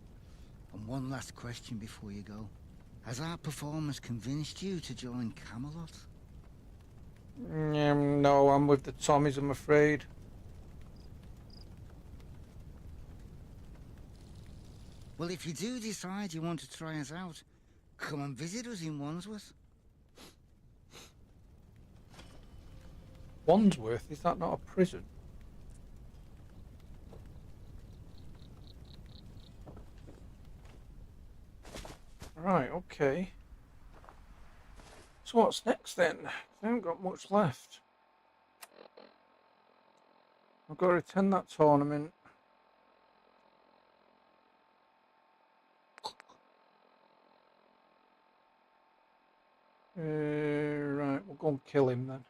And one last question before you go. Has our performance convinced you to join Camelot? No, I'm with the Tommies, I'm afraid. Well, if you do decide you want to try us out, come and visit us in Wandsworth. Wandsworth? Is that not a prison? Right, okay. So what's next then? I haven't got much left. I've got to attend that tournament. Right, we'll go and kill him then.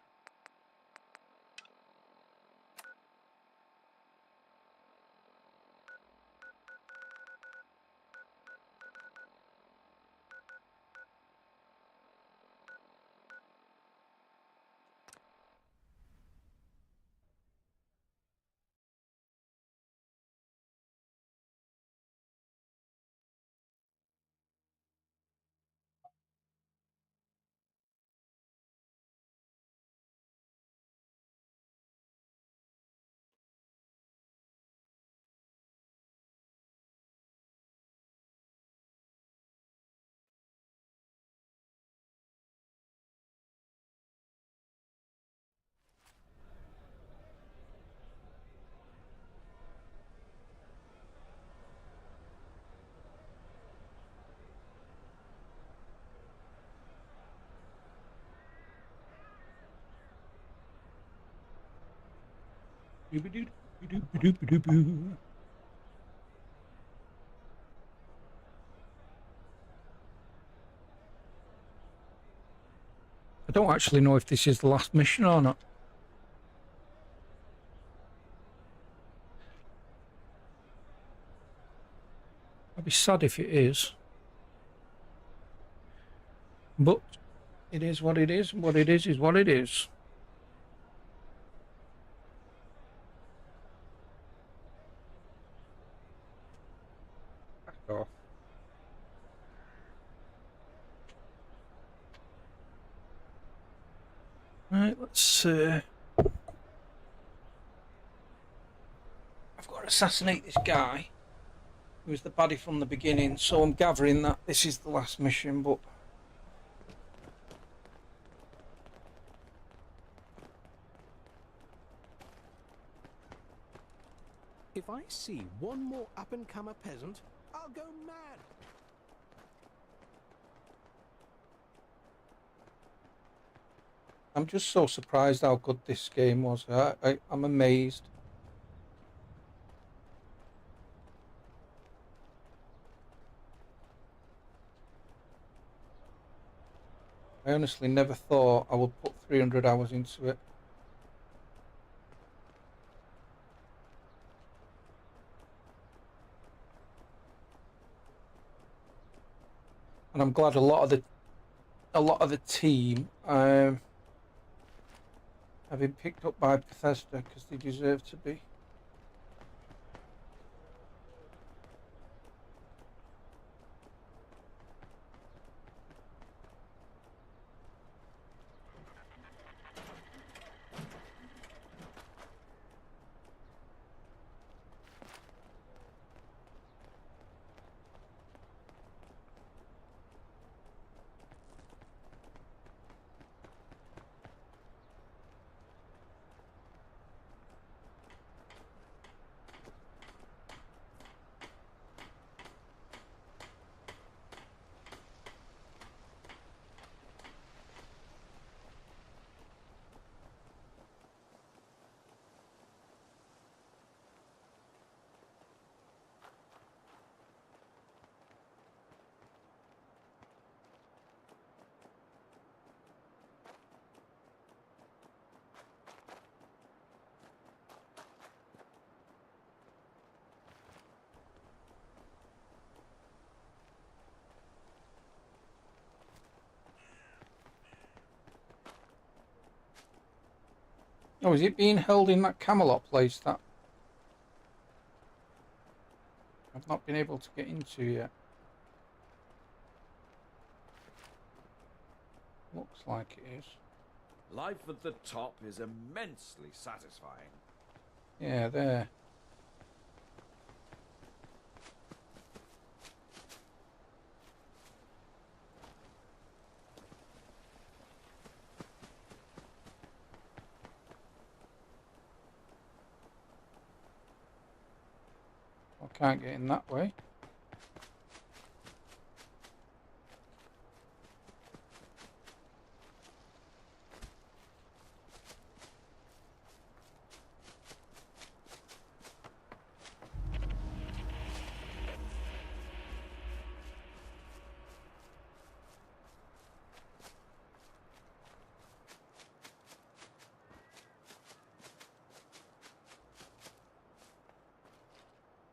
I don't actually know if this is the last mission or not. I'd be sad if it is. But it is what it is. What it is what it is. Back off. Right, let's I've got to assassinate this guy who was the baddie from the beginning, so I'm gathering that this is the last mission, but If I see one more up-and-comer peasant, I'll go mad. I'm just so surprised how good this game was. I'm amazed. I honestly never thought I would put 300 hours into it. And I'm glad a lot of the team have been picked up by Bethesda because they deserve to be. Oh, is it being held in that Camelot place that I've not been able to get into yet? Looks like it is. Life at the top is immensely satisfying. Yeah, there. I can't get in that way.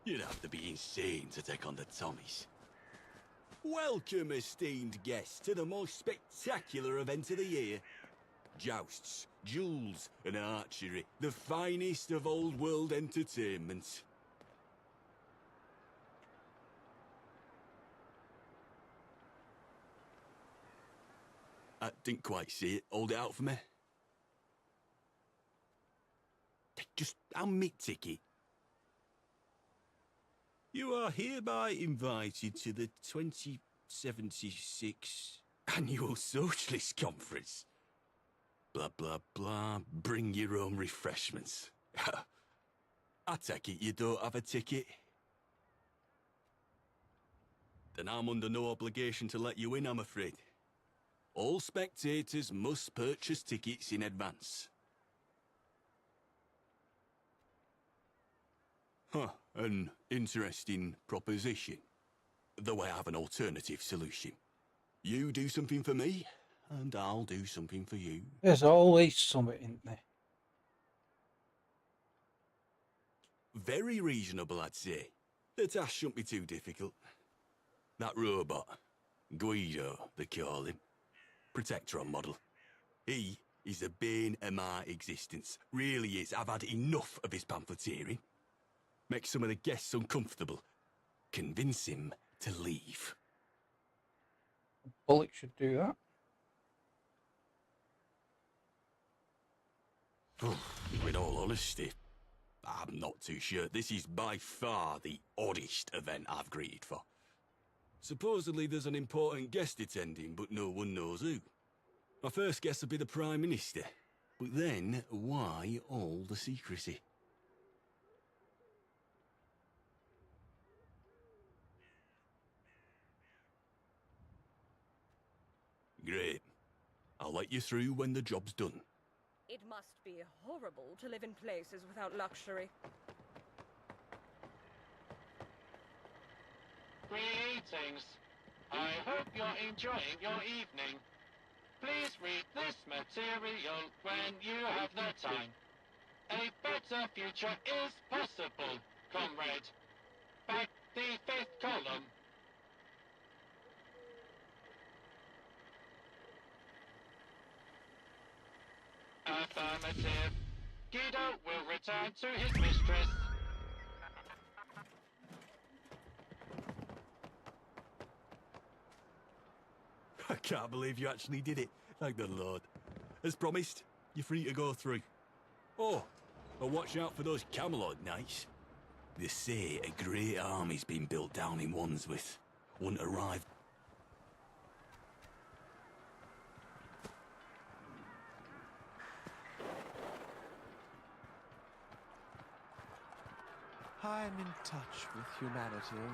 You'd have to be insane to take on the Tommies. Welcome, esteemed guests, to the most spectacular event of the year. Jousts, duels, and archery. The finest of old world entertainment. I didn't quite see it. Hold it out for me. Just hand me ticket. You are hereby invited to the 2076 Annual Socialist Conference. Blah, blah, blah. Bring your own refreshments. I take it you don't have a ticket? Then I'm under no obligation to let you in, I'm afraid. All spectators must purchase tickets in advance. Huh, an interesting proposition. Though I have an alternative solution. You do something for me, and I'll do something for you. There's always something in there. Very reasonable, I'd say. The task shouldn't be too difficult. That robot, Guido, they call him, Protectron model. He is the bane of my existence. Really is. I've had enough of his pamphleteering. Make some of the guests uncomfortable. Convince him to leave. Bullet should do that. In all honesty, I'm not too sure. This is by far the oddest event I've greeted for. Supposedly there's an important guest attending, but no one knows who. My first guess would be the Prime Minister. But then, why all the secrecy? Great. I'll let you through when the job's done. It must be horrible to live in places without luxury. Greetings. I hope you're enjoying your evening. Please read this material when you have the time. A better future is possible, comrade. Back the 5th column. Affirmative. Guido will return to his mistress. I can't believe you actually did it. Thank the Lord. As promised, you're free to go through. Oh, and watch out for those Camelot knights. They say a great army's been built down in Wandsworth. Won't arrive. I'm in touch with humanity.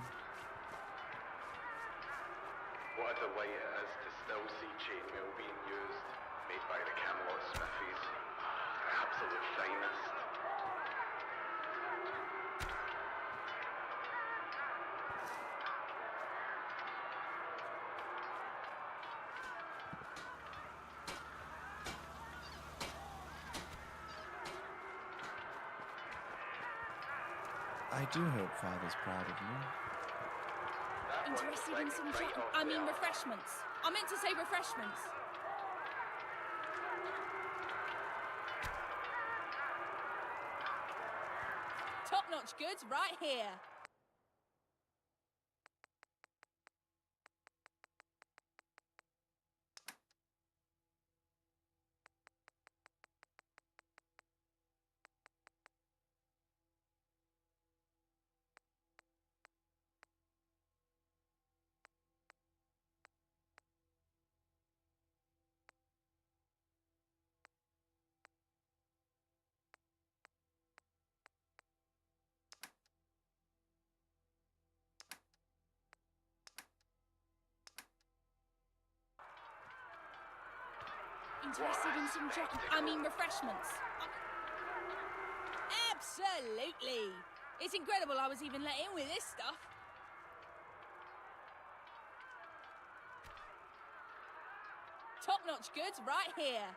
What a delight it is to still see chainmail being used, made by the Camelot smithies. The absolute finest. I do hope Father's proud of me. Interested in some refreshments. I meant to say refreshments. Top-notch goods right here. Interested in some refreshments. Absolutely. It's incredible I was even let in with this stuff. Top-notch goods right here.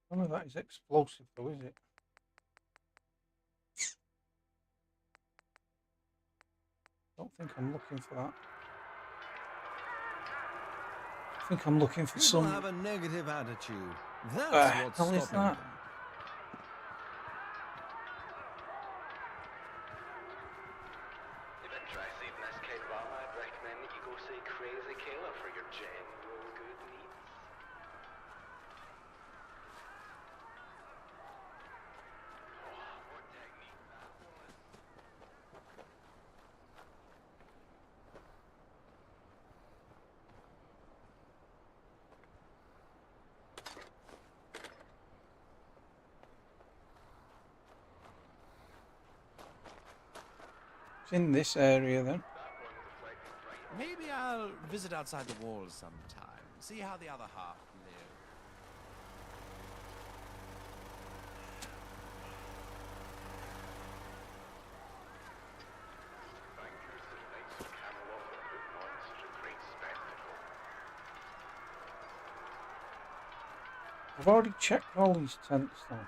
None of that is explosive though, is it? Don't think I'm looking for that. I think I'm looking for People some... have a negative attitude. That's what's hell is stopping that? them. If interested in this kind of armor, I'd recommend that you go see Crazy Kayla for your general good needs. Oh, what technique that was. It's in this area then. Visit outside the walls sometime. See how the other half live. Thank you to the Knights of Camelot for putting on such a great spectacle. I've already checked all these tents though.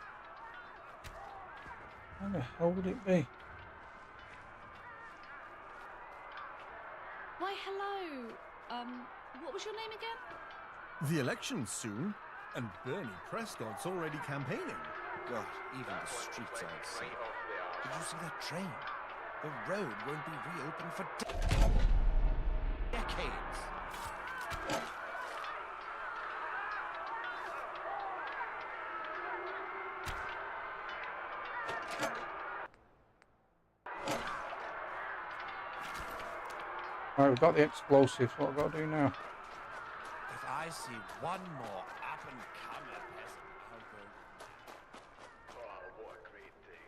Where the hell would it be? Why, hello. What was your name again? The election's soon, and Bernie Prescott's already campaigning. God, even the streets aren't safe. Did you see that train? The road won't be reopened for decades. Alright, we've got the explosives. What have we got to do now? If I see one more up-and-comer peasant, I'll go. Oh, what a great day.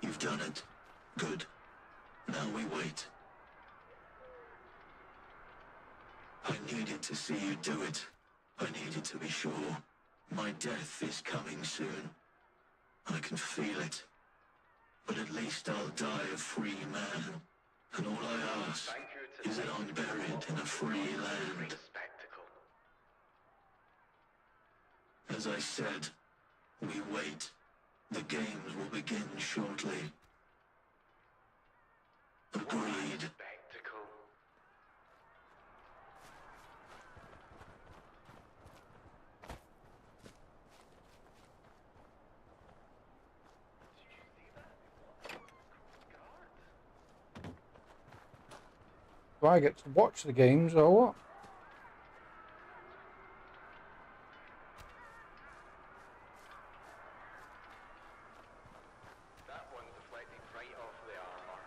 You've done it. Good. Now we wait. I needed to see you do it. I needed to be sure. My death is coming soon. I can feel it. But at least I'll die a free man. And all I ask is that I'm buried in a free land. As I said, we wait. The games will begin shortly. Agreed. Do I get to watch the games or what? That one deflected right off the armor.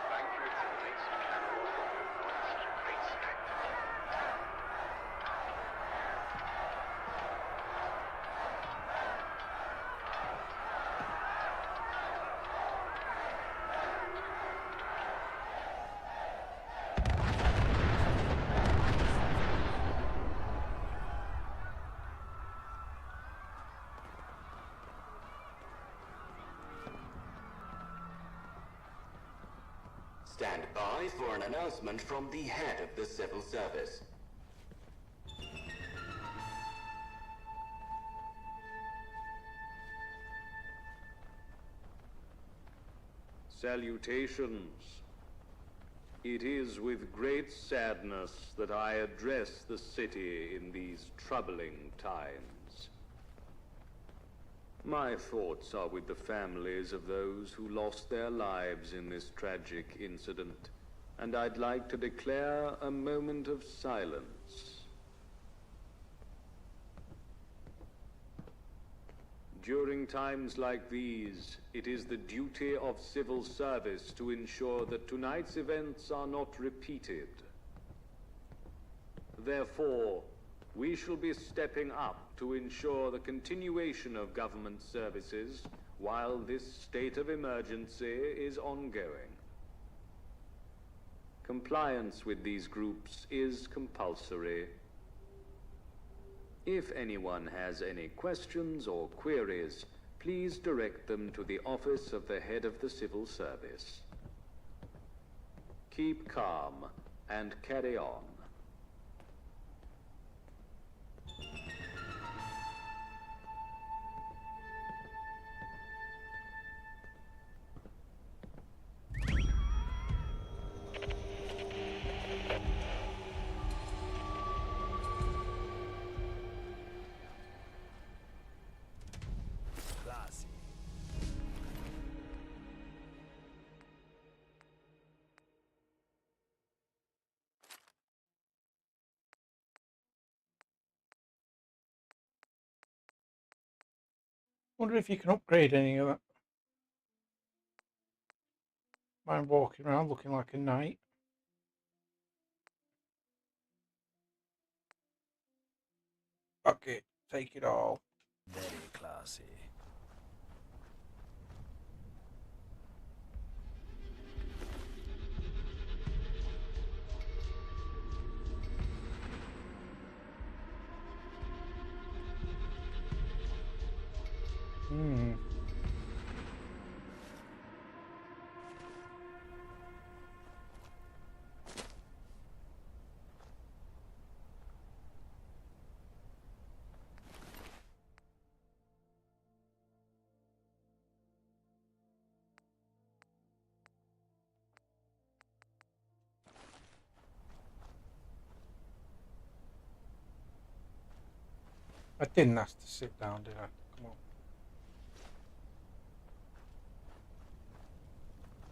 Thank you to the Knights of Camelot for putting on such a great spectacle. Stand by for an announcement from the head of the civil service. Salutations. It is with great sadness that I address the city in these troubling times. My thoughts are with the families of those who lost their lives in this tragic incident, and I'd like to declare a moment of silence. During times like these, it is the duty of civil service to ensure that tonight's events are not repeated. Therefore, we shall be stepping up to ensure the continuation of government services while this state of emergency is ongoing. Compliance with these groups is compulsory. If anyone has any questions or queries, please direct them to the office of the head of the civil service. Keep calm and carry on. Wonder if you can upgrade any of that. Mind walking around looking like a knight. Fuck it, take it all. Very classy. Hmm. I didn't ask to sit down, did I? Come on.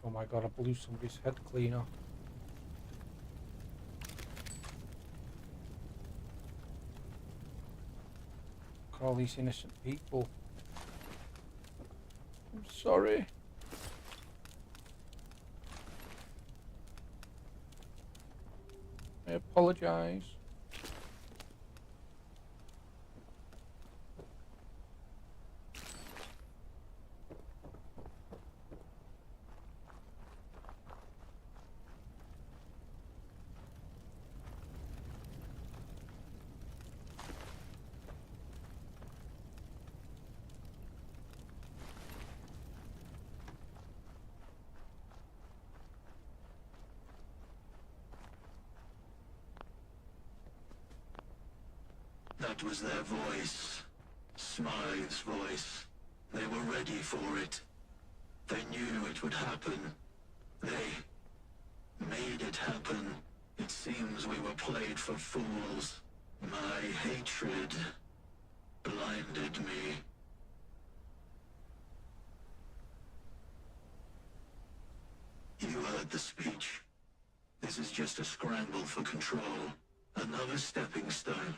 Oh my god, I blew somebody's head clean off. Look at all these innocent people. I'm sorry. I apologize. That was their voice. Smythe's voice. They were ready for it. They knew it would happen. They made it happen. It seems we were played for fools. My hatred blinded me. You heard the speech. This is just a scramble for control. Another stepping stone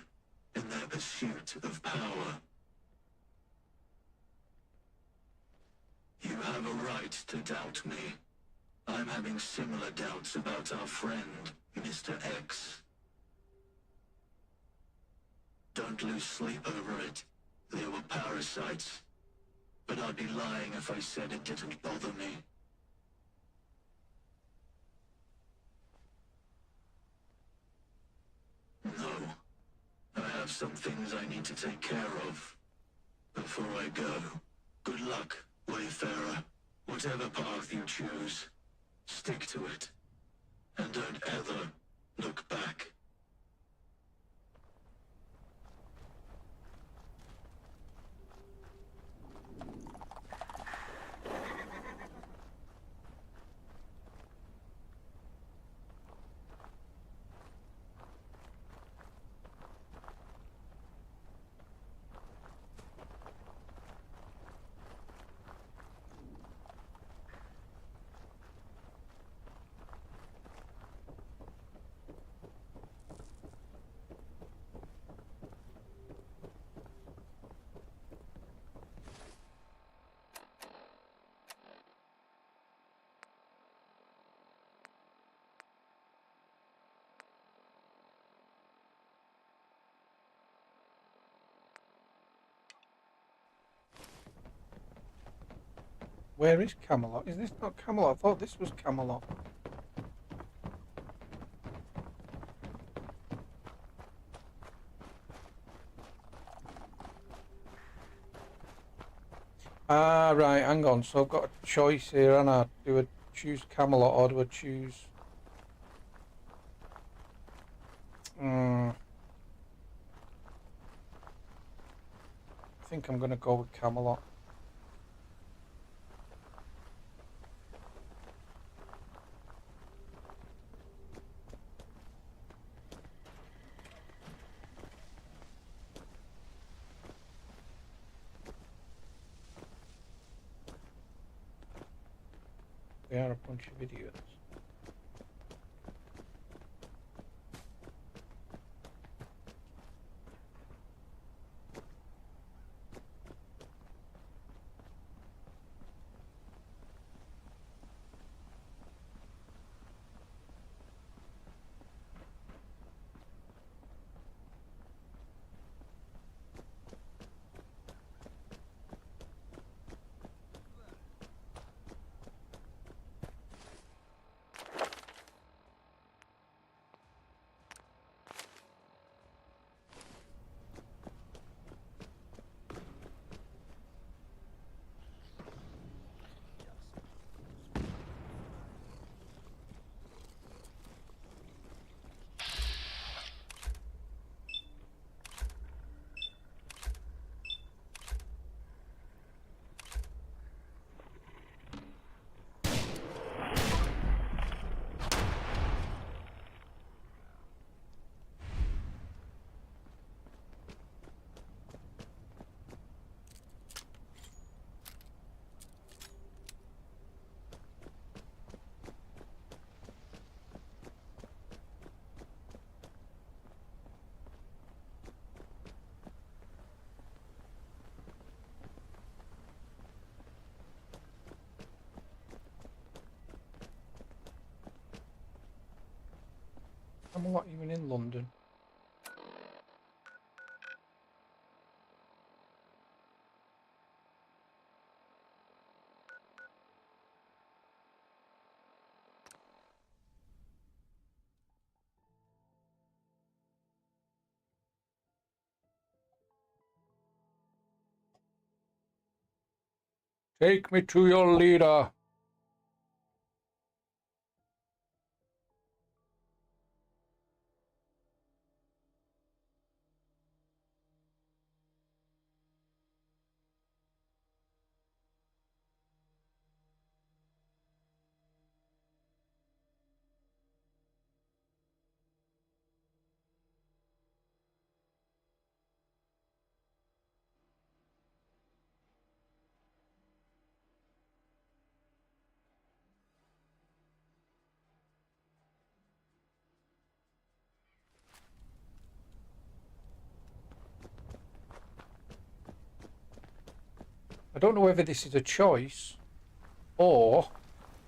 in their pursuit of power. You have a right to doubt me. I'm having similar doubts about our friend, Mr. X. Don't lose sleep over it. There were parasites. But I'd be lying if I said it didn't bother me. No. I have some things I need to take care of. Before I go, good luck, Wayfarer. Whatever path you choose, stick to it. And don't ever look back. Where is Camelot? Is this not Camelot? I thought this was Camelot. Ah, right, hang on. So I've got a choice here, and I do I choose Camelot or do I choose... I think I'm going to go with Camelot. They are a bunch of idiots. Camelot even in London? Take me to your leader. I don't know whether this is a choice or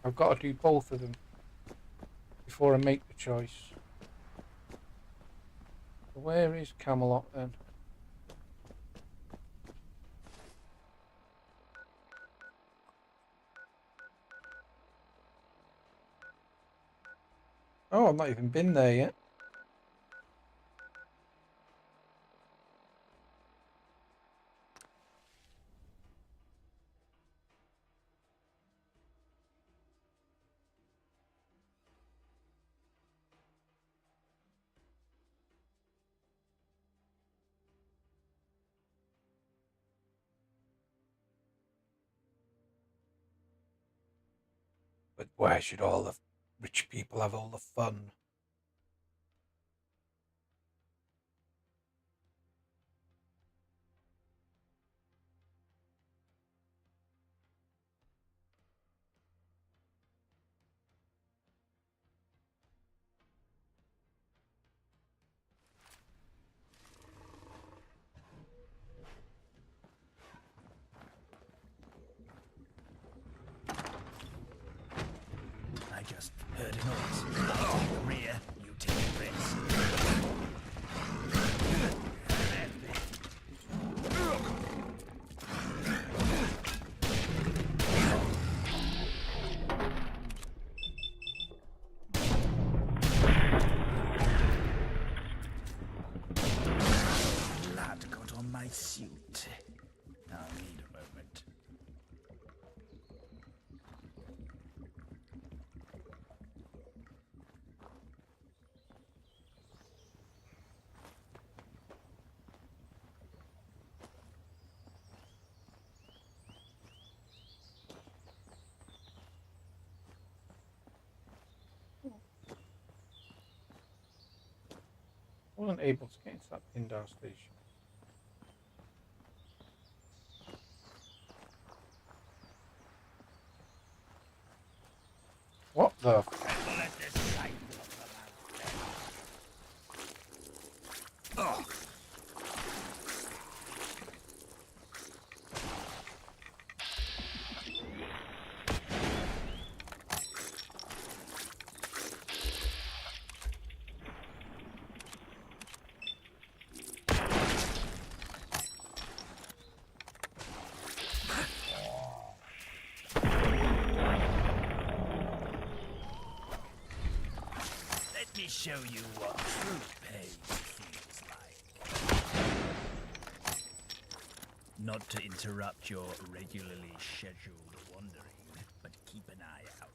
I've got to do both of them before I make the choice. So where is Camelot then? Oh, I've not even been there yet. But why should all the rich people have all the fun? I just heard a noise. I'll take the rear, you take the rest. Blood got on my suit. I'll need a moment. I wasn't able to get into that Pindar station. What the? Oh. Let me show you what true pain feels like. Not to interrupt your regularly scheduled wandering, but keep an eye out.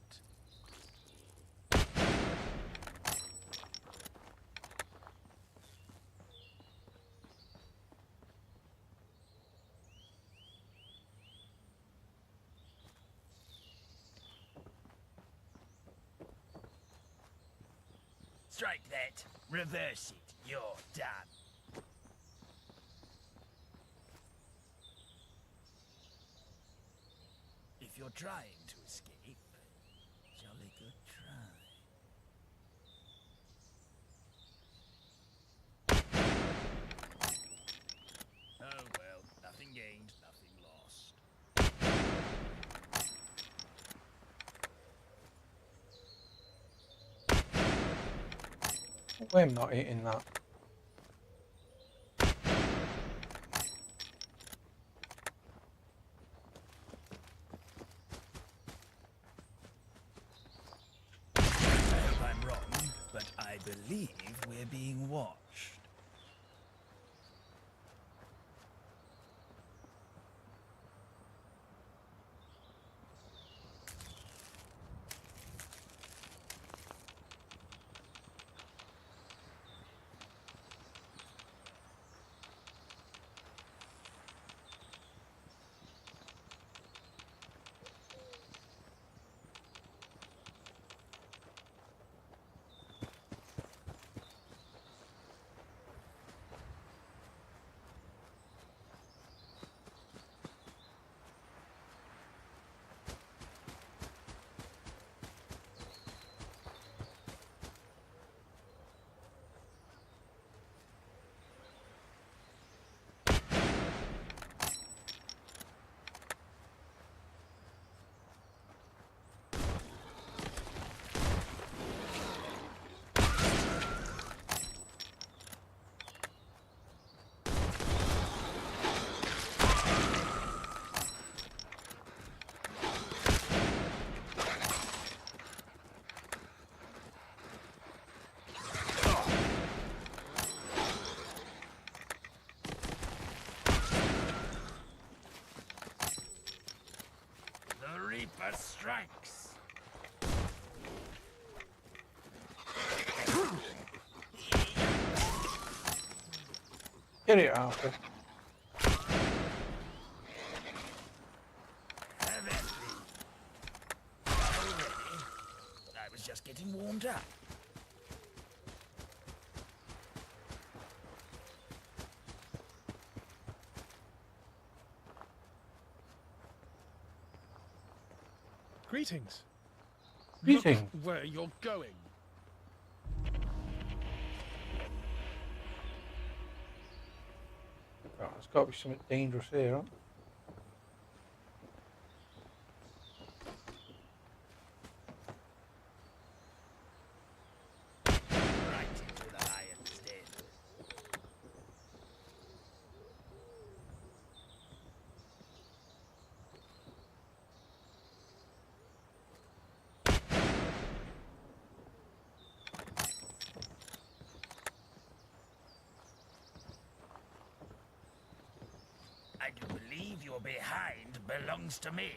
Strike that. Reverse it. You're done. If you're trying to escape, jolly good try. Oh well, nothing gained, nothing lost. I'm not eating that. I hope I'm wrong, but I believe we're being watched. The Reaper strikes. Get it, Arthur. I was just getting warmed up. Greetings. Greetings. Look where you're going. Right, there's got to be something dangerous here, huh? Right into the lion's den. I do believe your behind belongs to me.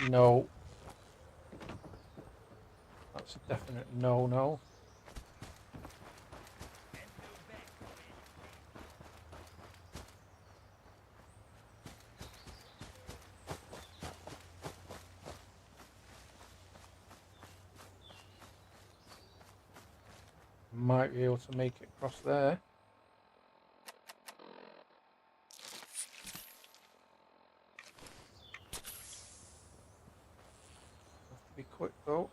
No. That's a definite no. Might be able to make it across there. Have to be quick though.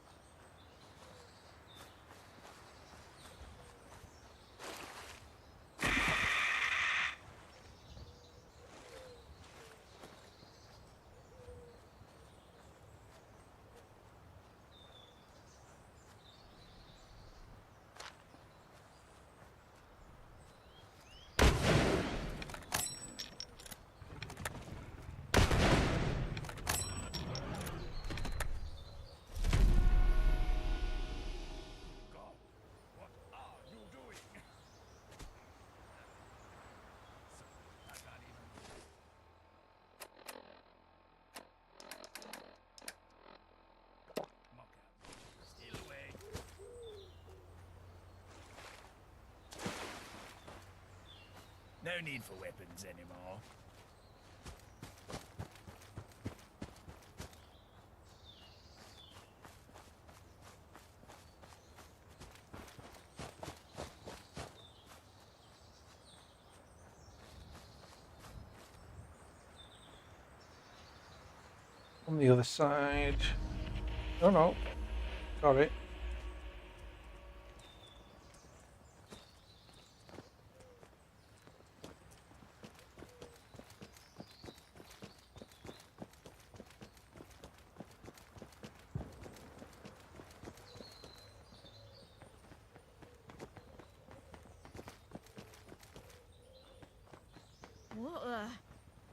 No need for weapons anymore. On the other side. Oh no. Sorry. What the?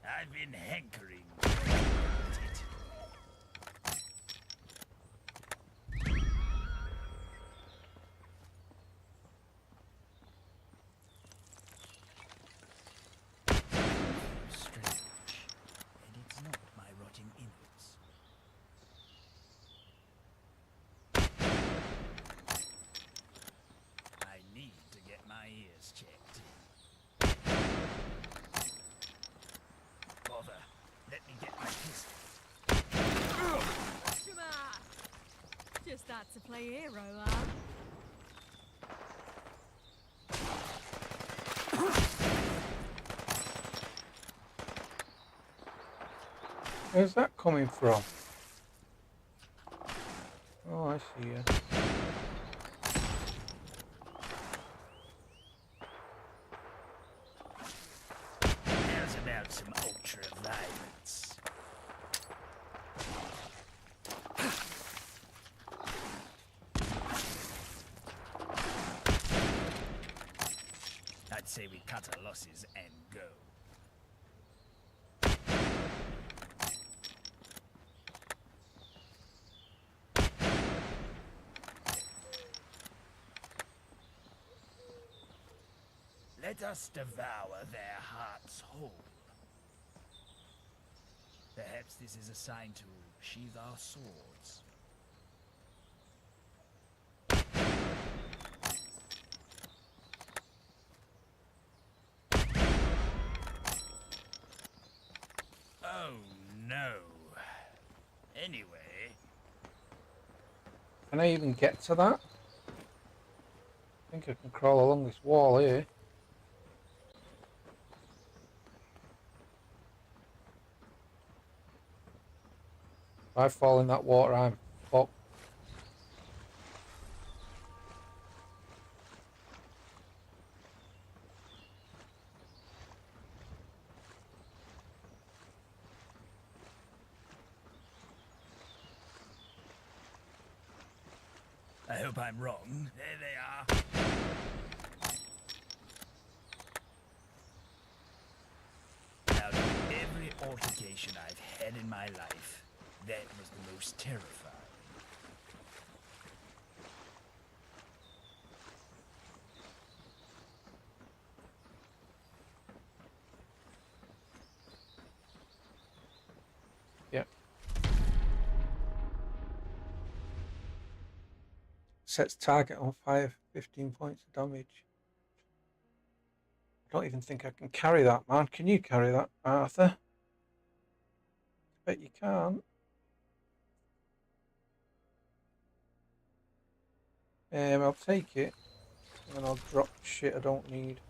I've been hankering to eat it. Strange. And it's not my rotting innards. I need to get my ears checked. Bother. Let me get my pistol. Just had to play hero, huh? Where's that coming from? Oh, I see you. How's about some ultra violence? I'd say we cut our losses and go. Let us devour their hearts whole. Perhaps this is a sign to sheathe our swords. Oh no. Anyway. Can I even get to that? I think I can crawl along this wall here. If I fall in that water, I'm fucked. I hope I'm wrong. There they are. Out of every altercation I've had in my life, that was the most terrifying. Yeah. Sets target on fire, 15 points of damage. I don't even think I can carry that, man. Can you carry that, Arthur? I bet you can't. I'll take it, and then I'll drop shit I don't need.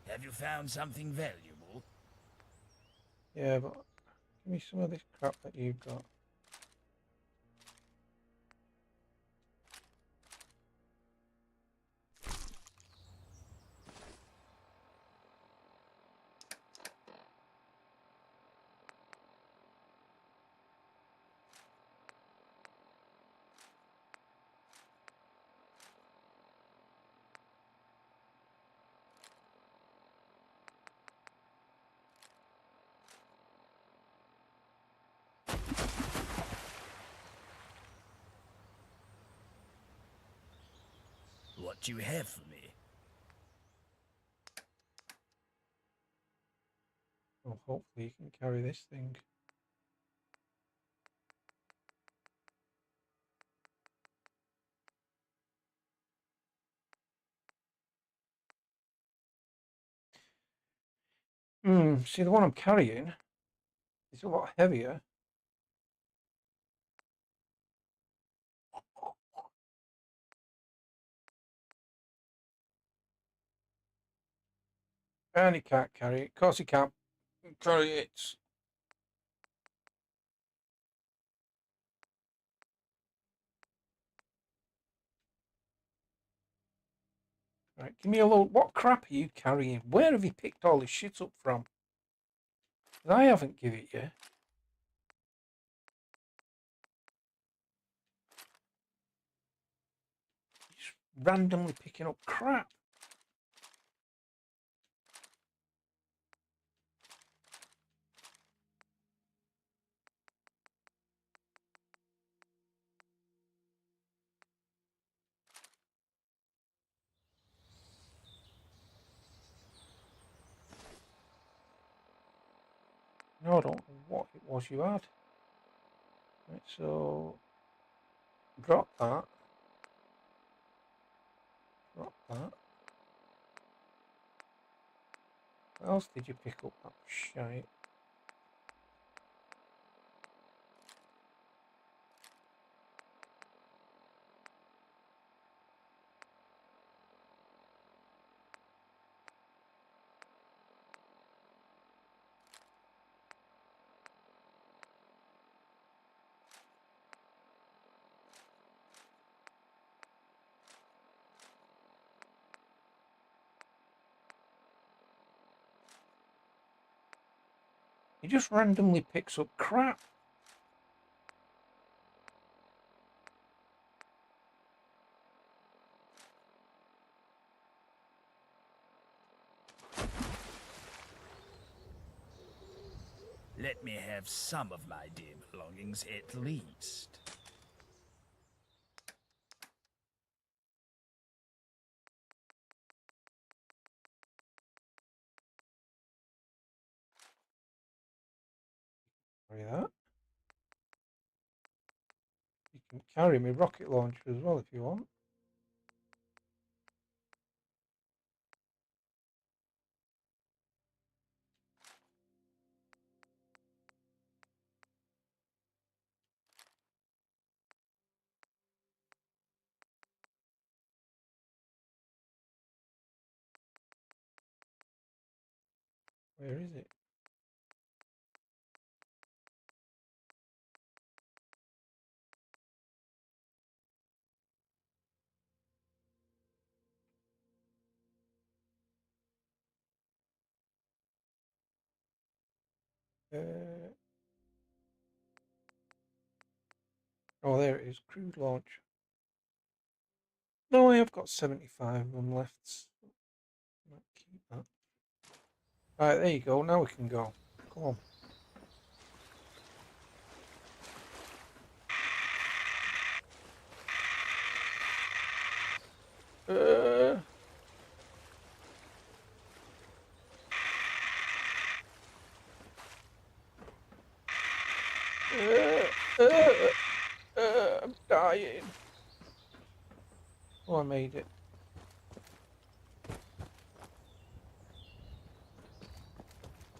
Have you found something valuable? Yeah, but give me some of this crap that you've got. What do you have for me? Well, hopefully you can carry this thing. See, the one I'm carrying is a lot heavier. And he can't carry it. Of course he can't carry it. Right, give me a load. What crap are you carrying? Where have you picked all this shit up from? 'Cause I haven't given it you. randomly picking up crap. No, I don't know what it was you had. Right, so drop that. Drop that. What else did you pick up? That shite. He just randomly picks up crap. Let me have some of my dear belongings at least. Carry that. You can carry me rocket launcher as well if you want. Where is it? Oh, there it is. Crude launch. No, I have got 75 of them left. Might keep that. Right, there you go. Now we can go. Come on. I'm dying. Oh, I made it.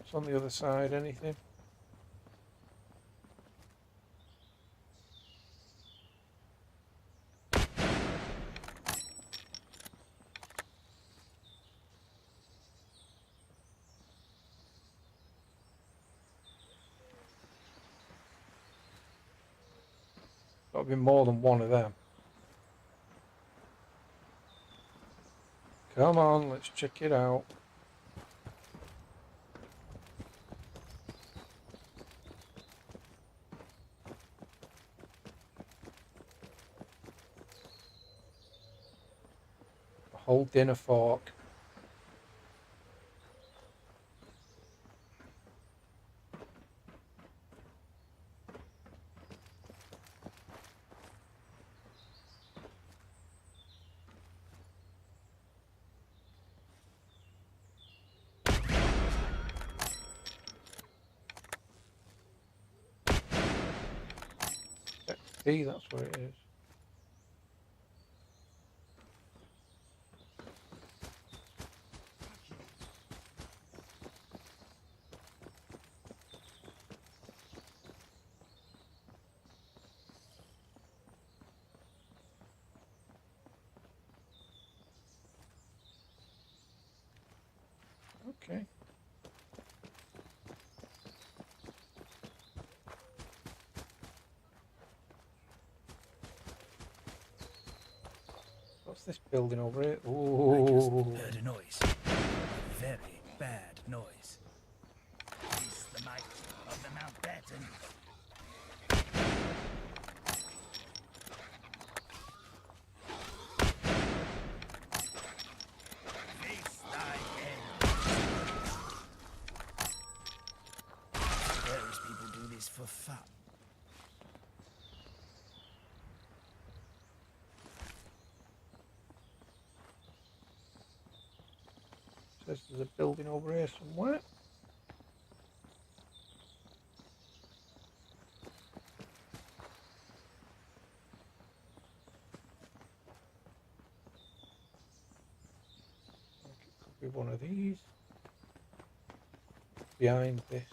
It's on the other side. Anything? Got to be more than one of them. Come on, let's check it out. A whole dinner fork. See, that's where it is. Okay. What's this building over here? Ooh. I just heard a noise. A very bad noise. It's the might of the Mountbatten. says there's a building over here somewhere. Could be one of these. Behind this.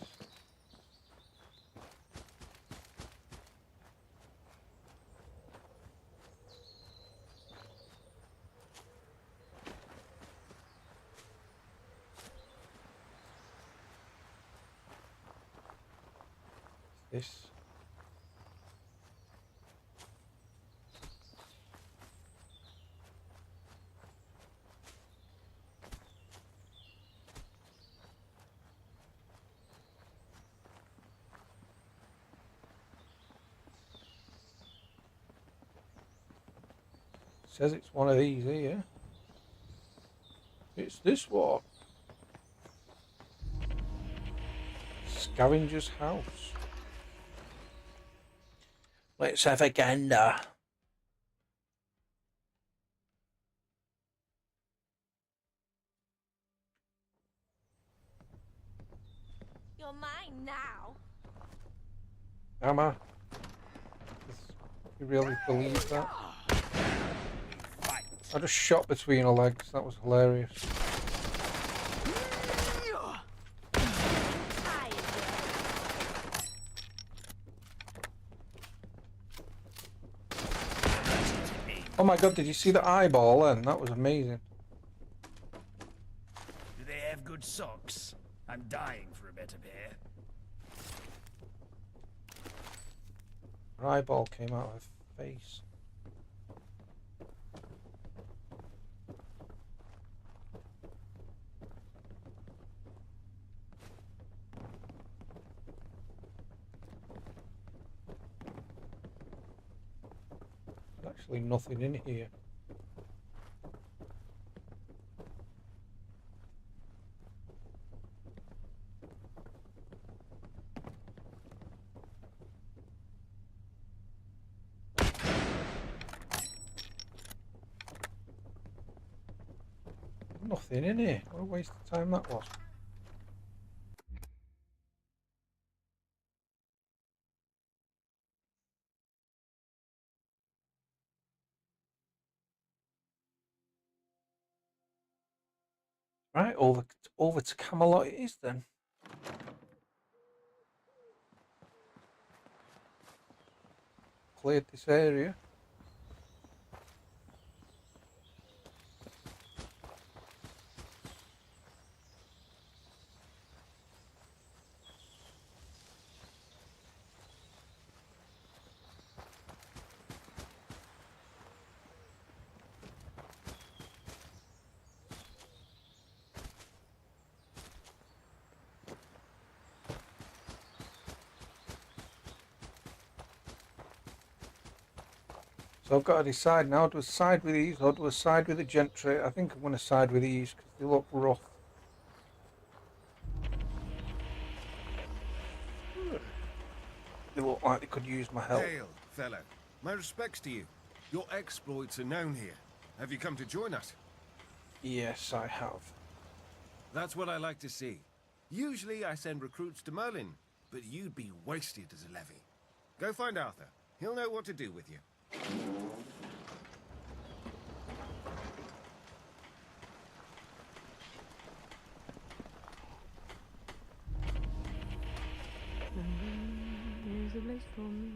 This. Says it's one of these here. It's this one. Scavenger's house. Let's have a gander. You're mine now. Am I? You really believe that? I just shot between her legs. That was hilarious. Oh my god, did you see the eyeball then? That was amazing. Do they have good socks? I'm dying for a better pair. Her eyeball came out of her face. Actually nothing in here. Nothing in here. What a waste of time that was. Right, over to Camelot it is then. Cleared this area. So I've got to decide now, do I side with these or do I side with the gentry? I think I'm going to side with these because they look rough. They look like they could use my help. Hail, fellow. My respects to you. Your exploits are known here. Have you come to join us? Yes, I have. That's what I like to see. Usually I send recruits to Merlin, but you'd be wasted as a levy. Go find Arthur. He'll know what to do with you. There's a place for me.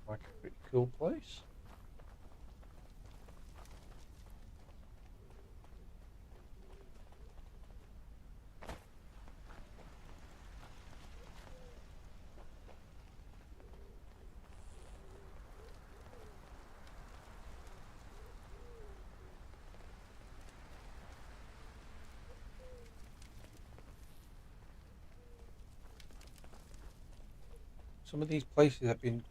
Like a pretty cool place. Some of these places have been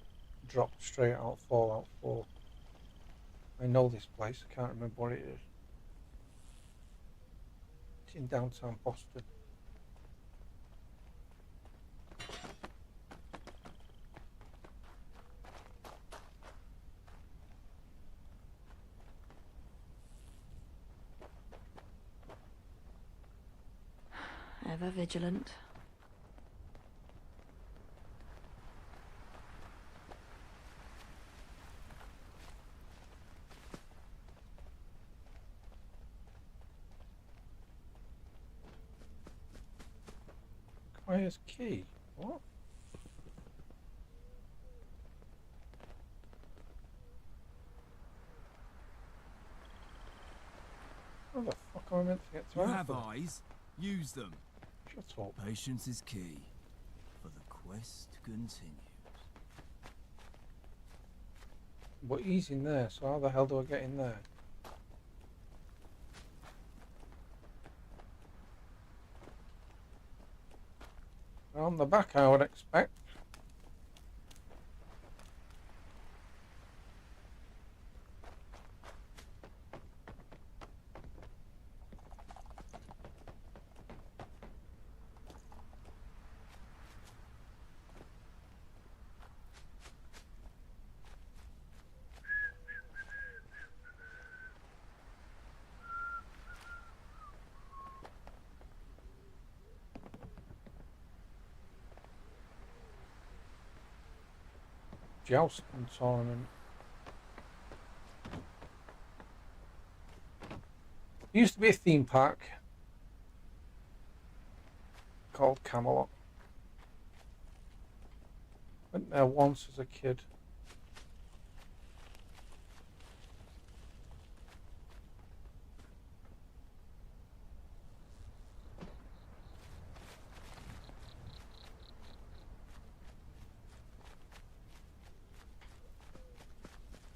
dropped straight out of Fallout 4. I know this place. I can't remember what it is. It's in downtown Boston. Ever vigilant. Requires key. What? How the fuck am I meant to get to You Alpha? have eyes. Use them. Shut up. Patience is key, for the quest continues. But he's in there, so how the hell do I get in there? On the back, I would expect. Jousting tournament. Used to be a theme park called Camelot. Went there once as a kid.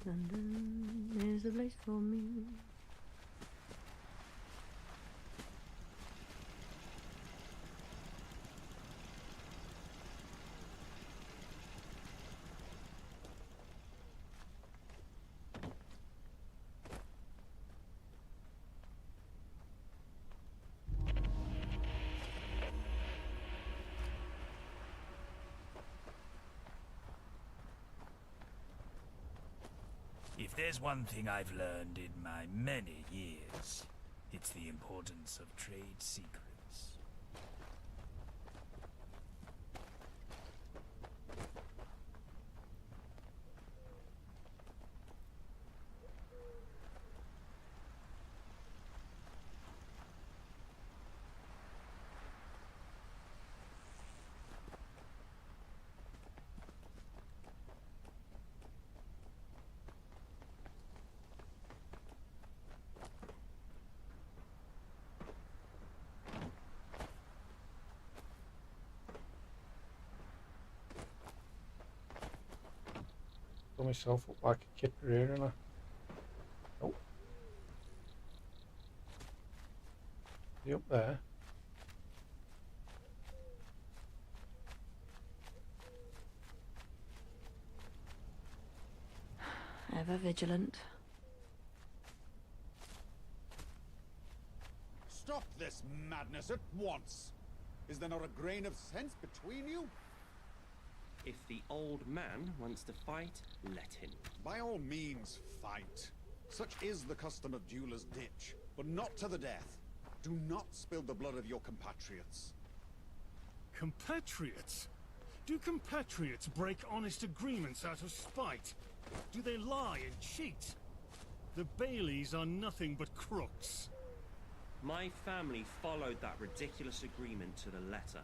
London is the place for me. If there's one thing I've learned in my many years, it's the importance of trade secrets. Pull myself up like a kid here, and I. Oh. Is he up there? Ever vigilant. Stop this madness at once! Is there not a grain of sense between you? If the old man wants to fight, let him. By all means, fight. Such is the custom of Dueler's Ditch, but not to the death. Do not spill the blood of your compatriots. Compatriots? Do compatriots break honest agreements out of spite? Do they lie and cheat? The Baileys are nothing but crooks. My family followed that ridiculous agreement to the letter.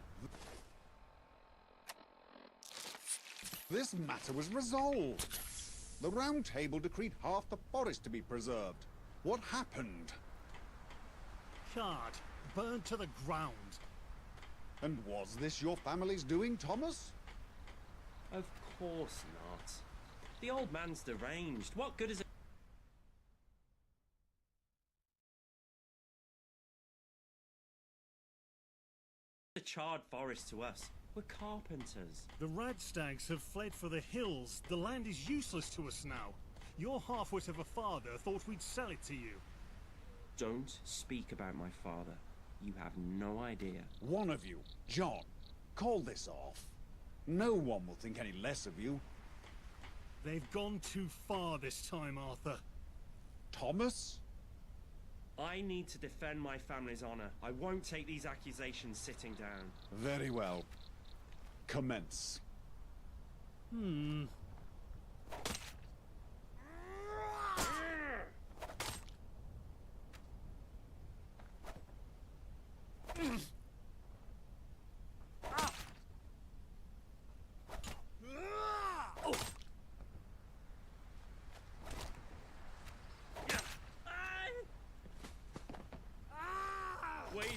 This matter was resolved. The Round Table decreed half the forest to be preserved. What happened? Card, burned to the ground. And was this your family's doing, Thomas? Of course not. The old man's deranged. What good is it? The charred forest to us. We're carpenters. The Radstags have fled for the hills. The land is useless to us now. Your half-wit of a father thought we'd sell it to you. Don't speak about my father. You have no idea. One of you, John, call this off. No one will think any less of you. They've gone too far this time, Arthur. Thomas? I need to defend my family's honor. I won't take these accusations sitting down. Very well. Commence. Wait!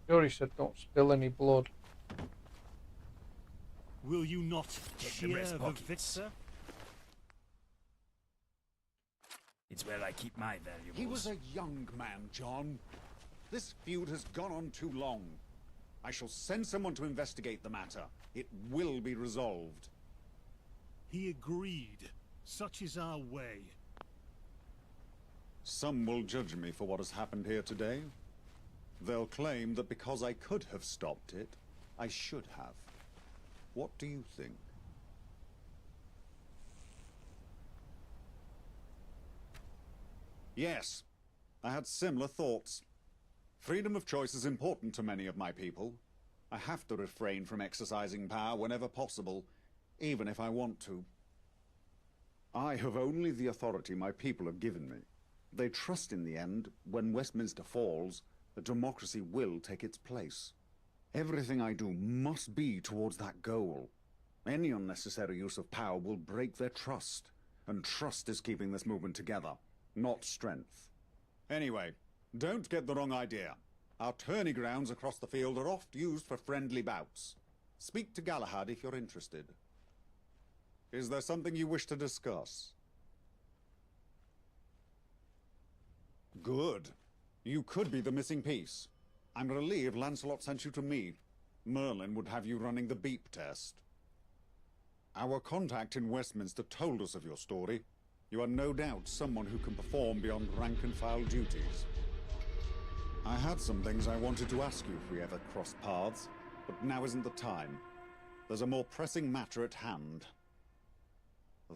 Yuri said don't spill any blood. Will you not Take the share breast the pockets. victor? It's where I keep my valuables. He was a young man, John. This feud has gone on too long. I shall send someone to investigate the matter. It will be resolved. He agreed. Such is our way. Some will judge me for what has happened here today. They'll claim that because I could have stopped it, I should have. What do you think? Yes, I had similar thoughts. Freedom of choice is important to many of my people. I have to refrain from exercising power whenever possible, even if I want to. I have only the authority my people have given me. They trust in the end, when Westminster falls, that democracy will take its place. Everything I do must be towards that goal. Any unnecessary use of power will break their trust, and trust is keeping this movement together, not strength. Anyway, don't get the wrong idea. Our tourney grounds across the field are oft used for friendly bouts. Speak to Galahad if you're interested. Is there something you wish to discuss? Good. You could be the missing piece. I'm relieved Lancelot sent you to me. Merlin would have you running the beep test. Our contact in Westminster told us of your story. You are no doubt someone who can perform beyond rank-and-file duties. I had some things I wanted to ask you if we ever crossed paths, but now isn't the time. There's a more pressing matter at hand.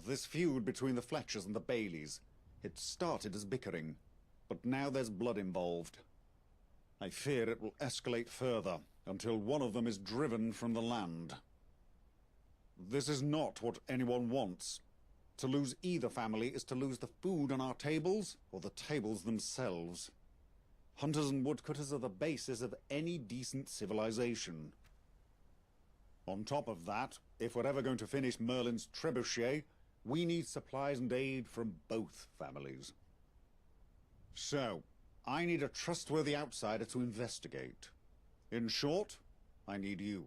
This feud between the Fletchers and the Baileys, it started as bickering, but now there's blood involved. I fear it will escalate further, until one of them is driven from the land. This is not what anyone wants. To lose either family is to lose the food on our tables, or the tables themselves. Hunters and woodcutters are the basis of any decent civilization. On top of that, if we're ever going to finish Merlin's trebuchet, we need supplies and aid from both families. So, I need a trustworthy outsider to investigate. In short, I need you.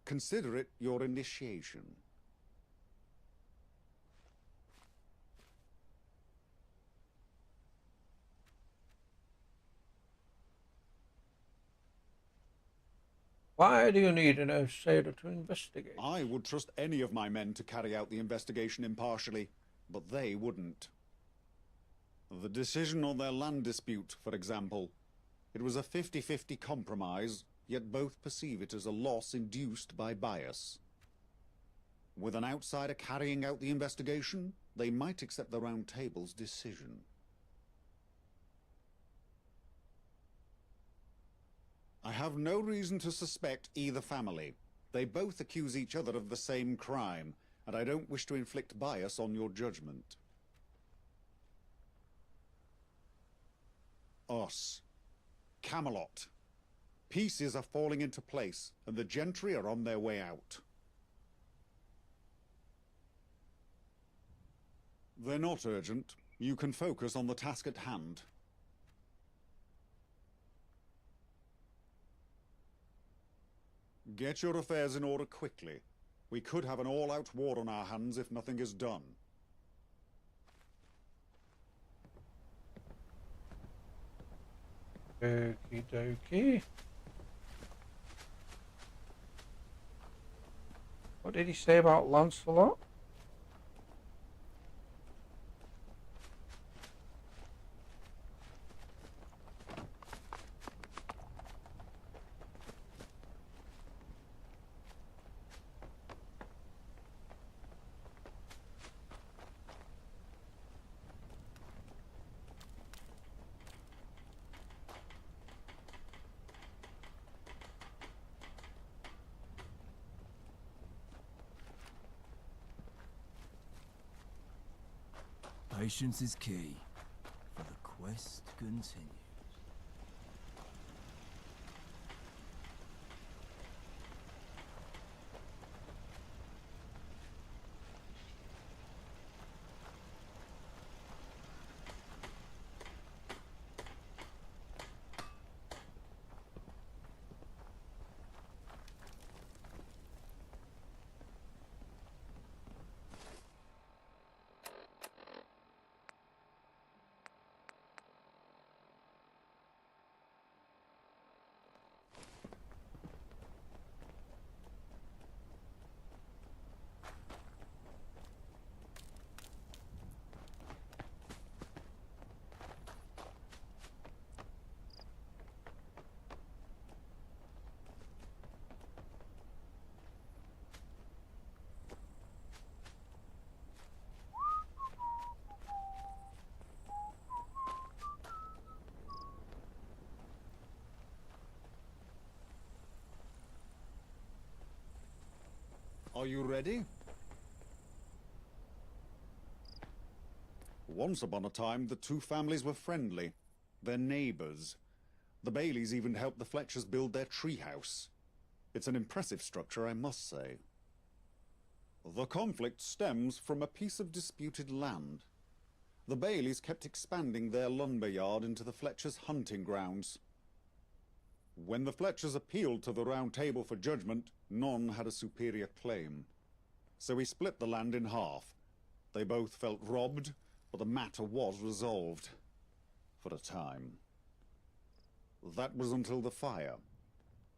Consider it your initiation. Why do you need an outsider to investigate? I would trust any of my men to carry out the investigation impartially, but they wouldn't. The decision on their land dispute, for example. It was a 50-50 compromise, yet both perceive it as a loss induced by bias. With an outsider carrying out the investigation, they might accept the Round Table's decision. I have no reason to suspect either family. They both accuse each other of the same crime, and I don't wish to inflict bias on your judgment. Us. Camelot. Pieces are falling into place, and the gentry are on their way out. They're not urgent. You can focus on the task at hand. Get your affairs in order quickly. We could have an all-out war on our hands if nothing is done. Okie dokie. What did he say about Lancelot? Patience is key, for the quest continues. Are you ready? Once upon a time, the two families were friendly. They're neighbours. The Baileys even helped the Fletchers build their treehouse. It's an impressive structure, I must say. The conflict stems from a piece of disputed land. The Baileys kept expanding their lumber yard into the Fletchers' hunting grounds. When the Fletchers appealed to the Round Table for judgment, none had a superior claim. So we split the land in half. They both felt robbed, but the matter was resolved. For a time. That was until the fire.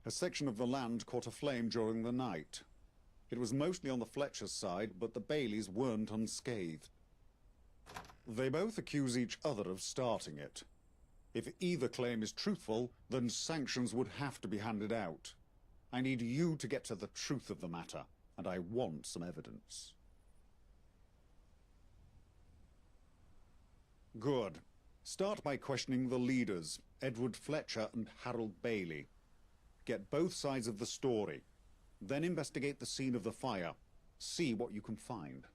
A section of the land caught aflame during the night. It was mostly on the Fletchers' side, but the Baileys weren't unscathed. They both accuse each other of starting it. If either claim is truthful, then sanctions would have to be handed out. I need you to get to the truth of the matter, and I want some evidence. Good. Start by questioning the leaders, Edward Fletcher and Harold Bailey. Get both sides of the story. Then investigate the scene of the fire. See what you can find.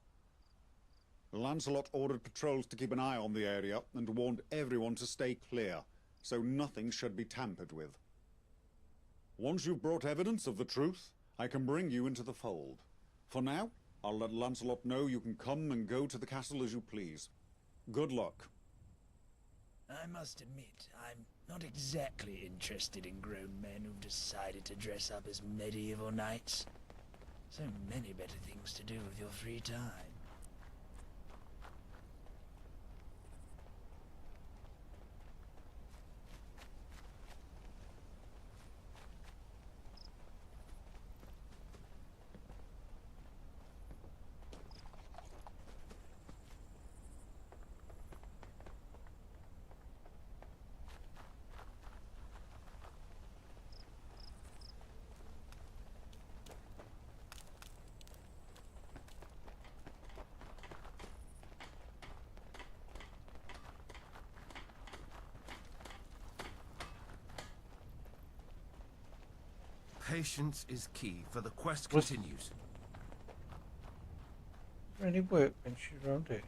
Lancelot ordered patrols to keep an eye on the area and warned everyone to stay clear, so nothing should be tampered with. Once you've brought evidence of the truth, I can bring you into the fold. For now, I'll let Lancelot know you can come and go to the castle as you please. Good luck. I must admit, I'm not exactly interested in grown men who've decided to dress up as medieval knights. So many better things to do with your free time. Patience is key, for the quest continues. Is there any workbench around here?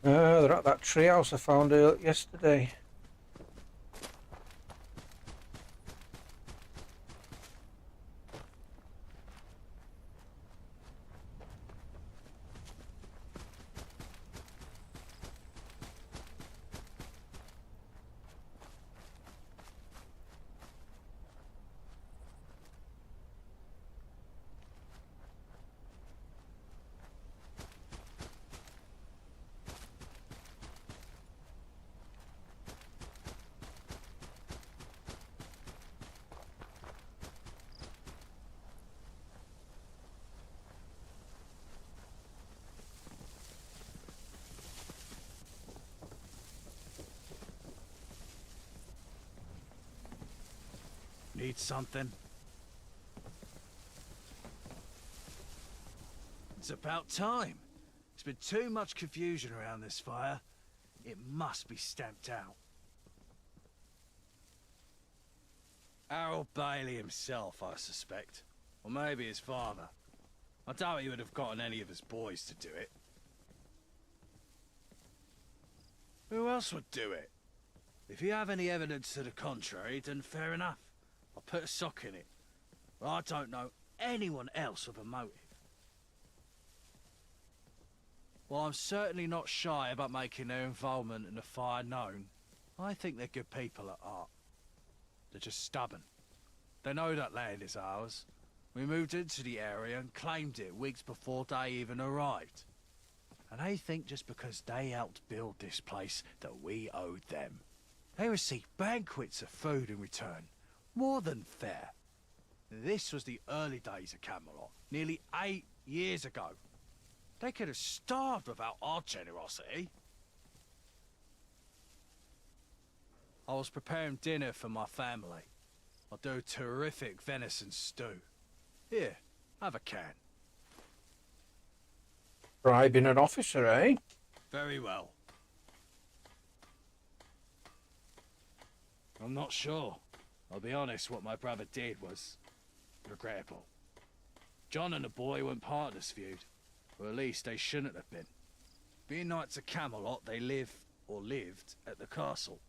They're at that treehouse I found yesterday. Need something? It's about time. There's been too much confusion around this fire. It must be stamped out. Harold Bailey himself, I suspect. Or maybe his father. I doubt he would have gotten any of his boys to do it. Who else would do it? If you have any evidence to the contrary, then fair enough. I'll put a sock in it. But I don't know anyone else with a motive. While I'm certainly not shy about making their involvement in the fire known, I think they're good people at heart. They're just stubborn. They know that land is ours. We moved into the area and claimed it weeks before they even arrived. And they think just because they helped build this place that we owed them. They receive banquets of food in return. More than fair. This was the early days of Camelot, nearly 8 years ago. They could have starved without our generosity. I was preparing dinner for my family. I'll do a terrific venison stew. Here, have a can. Bribing an officer, eh? Very well. I'm not sure. I'll be honest, what my brother did was regrettable. John and the boy weren't part of this feud, or at least they shouldn't have been. Being knights of Camelot, they lived at the castle.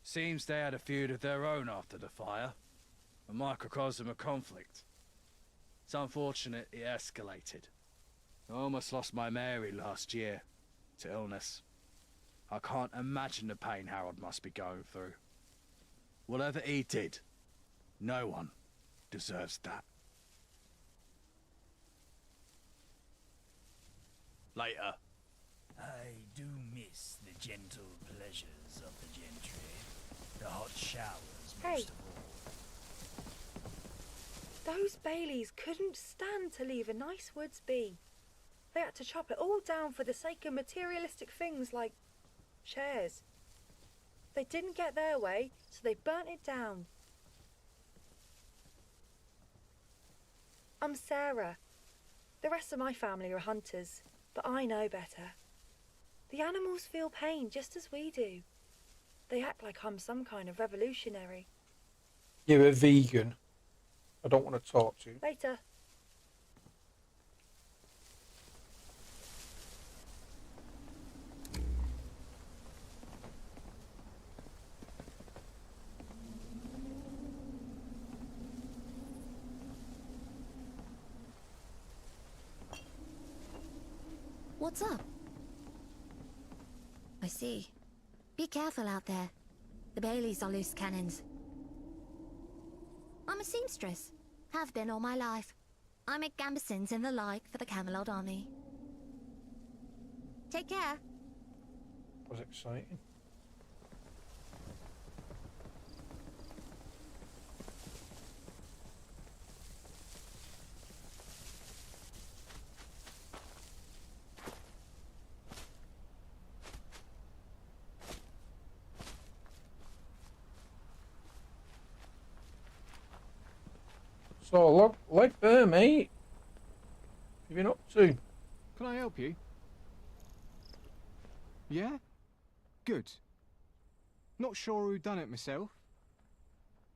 Seems they had a feud of their own after the fire, a microcosm of conflict. It's unfortunate it escalated. I almost lost my Mary last year to illness. I can't imagine the pain Harold must be going through. Whatever he did, no one deserves that. Later. I do miss the gentle pleasures of the gentry. The hot showers most of all. Those Baileys couldn't stand to leave a nice woods be. They had to chop it all down for the sake of materialistic things like chairs. They didn't get their way, so they burnt it down. I'm Sarah. The rest of my family are hunters, but I know better. The animals feel pain just as we do. They act like I'm some kind of revolutionary. You're a vegan. I don't want to talk to you. Later. What's up? I see. Be careful out there. The Baileys are loose cannons. I'm a seamstress. Have been all my life. I make gambesons and the like for the Camelot army. Take care. That was exciting. So, like there, mate. What have you been up to? Can I help you? Yeah? Good. Not sure who done it myself.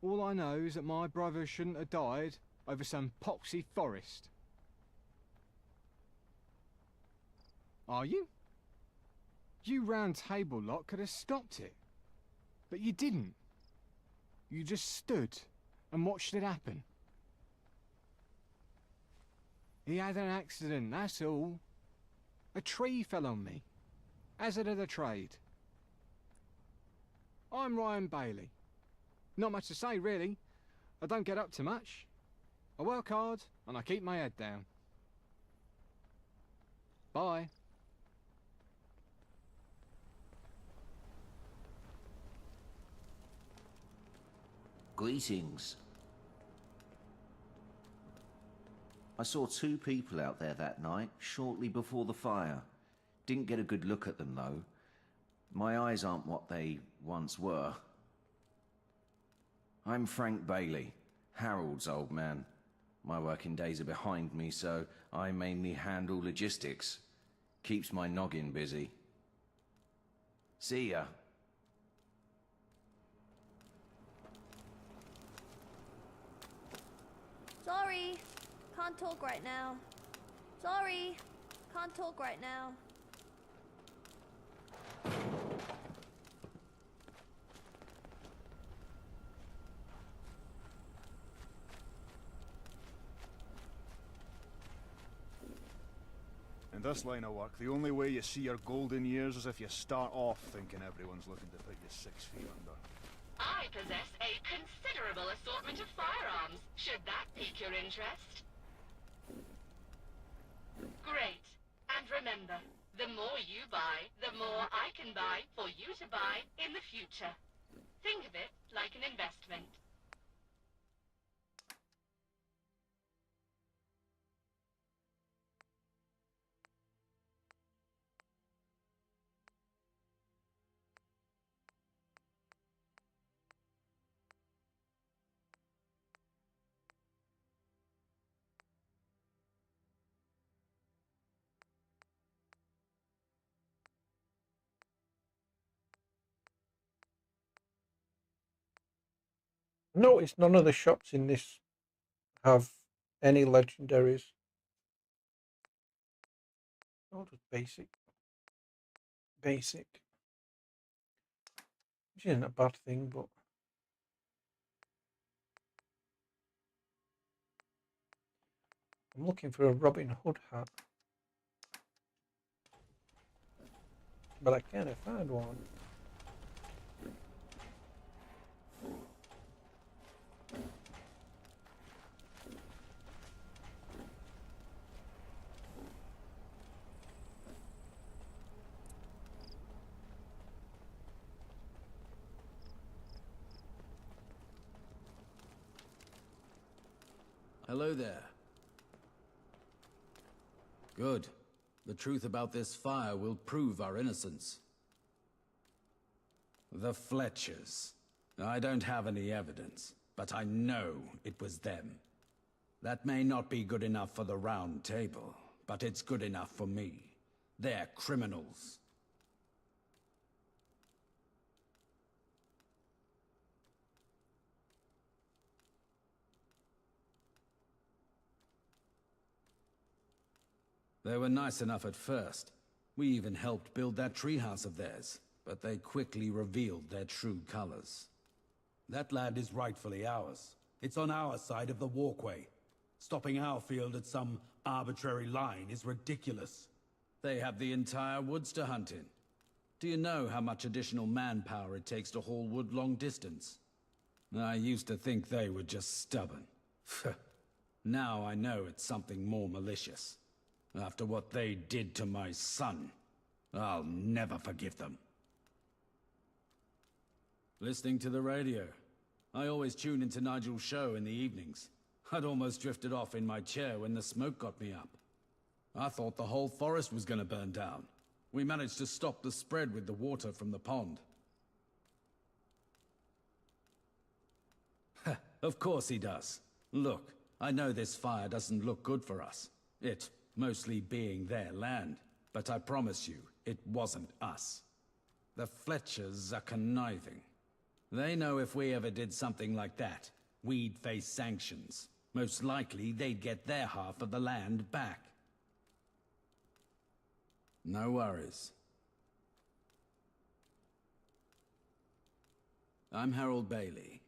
All I know is that my brother shouldn't have died over some poxy forest. Are you? You round table lot could have stopped it. But you didn't. You just stood and watched it happen. He had an accident, that's all. A tree fell on me. Hazard of the trade. I'm Ryan Bailey. Not much to say, really. I don't get up to much. I work hard and I keep my head down. Bye. Greetings. I saw 2 people out there that night, shortly before the fire. Didn't get a good look at them, though. My eyes aren't what they once were. I'm Frank Bailey, Harold's old man. My working days are behind me, so I mainly handle logistics. Keeps my noggin busy. See ya. Sorry, can't talk right now. Sorry, can't talk right now. In this line of work, the only way you see your golden years is if you start off thinking everyone's looking to put you 6 feet under. I possess a considerable assortment of firearms, should that pique your interest. Great. And remember, the more you buy, the more I can buy for you to buy in the future. Think of it like an investment. Notice none of the shops in this have any legendaries. All just basic. Basic. Which isn't a bad thing, but I'm looking for a Robin Hood hat. But I can't find one. Hello there. Good. The truth about this fire will prove our innocence. The Fletchers. I don't have any evidence, but I know it was them. That may not be good enough for the Round Table, but it's good enough for me. They're criminals. They were nice enough at first. We even helped build that treehouse of theirs, but they quickly revealed their true colors. That land is rightfully ours. It's on our side of the walkway. Stopping our field at some arbitrary line is ridiculous. They have the entire woods to hunt in. Do you know how much additional manpower it takes to haul wood long distance? I used to think they were just stubborn. Now I know it's something more malicious. After what they did to my son, I'll never forgive them. Listening to the radio. I always tune into Nigel's show in the evenings. I'd almost drifted off in my chair when the smoke got me up. I thought the whole forest was gonna burn down. We managed to stop the spread with the water from the pond. Of course he does. Look, I know this fire doesn't look good for us. It mostly being their land, but I promise you, it wasn't us. The Fletchers are conniving. They know if we ever did something like that, we'd face sanctions. Most likely, they'd get their half of the land back. No worries. I'm Harold Bailey.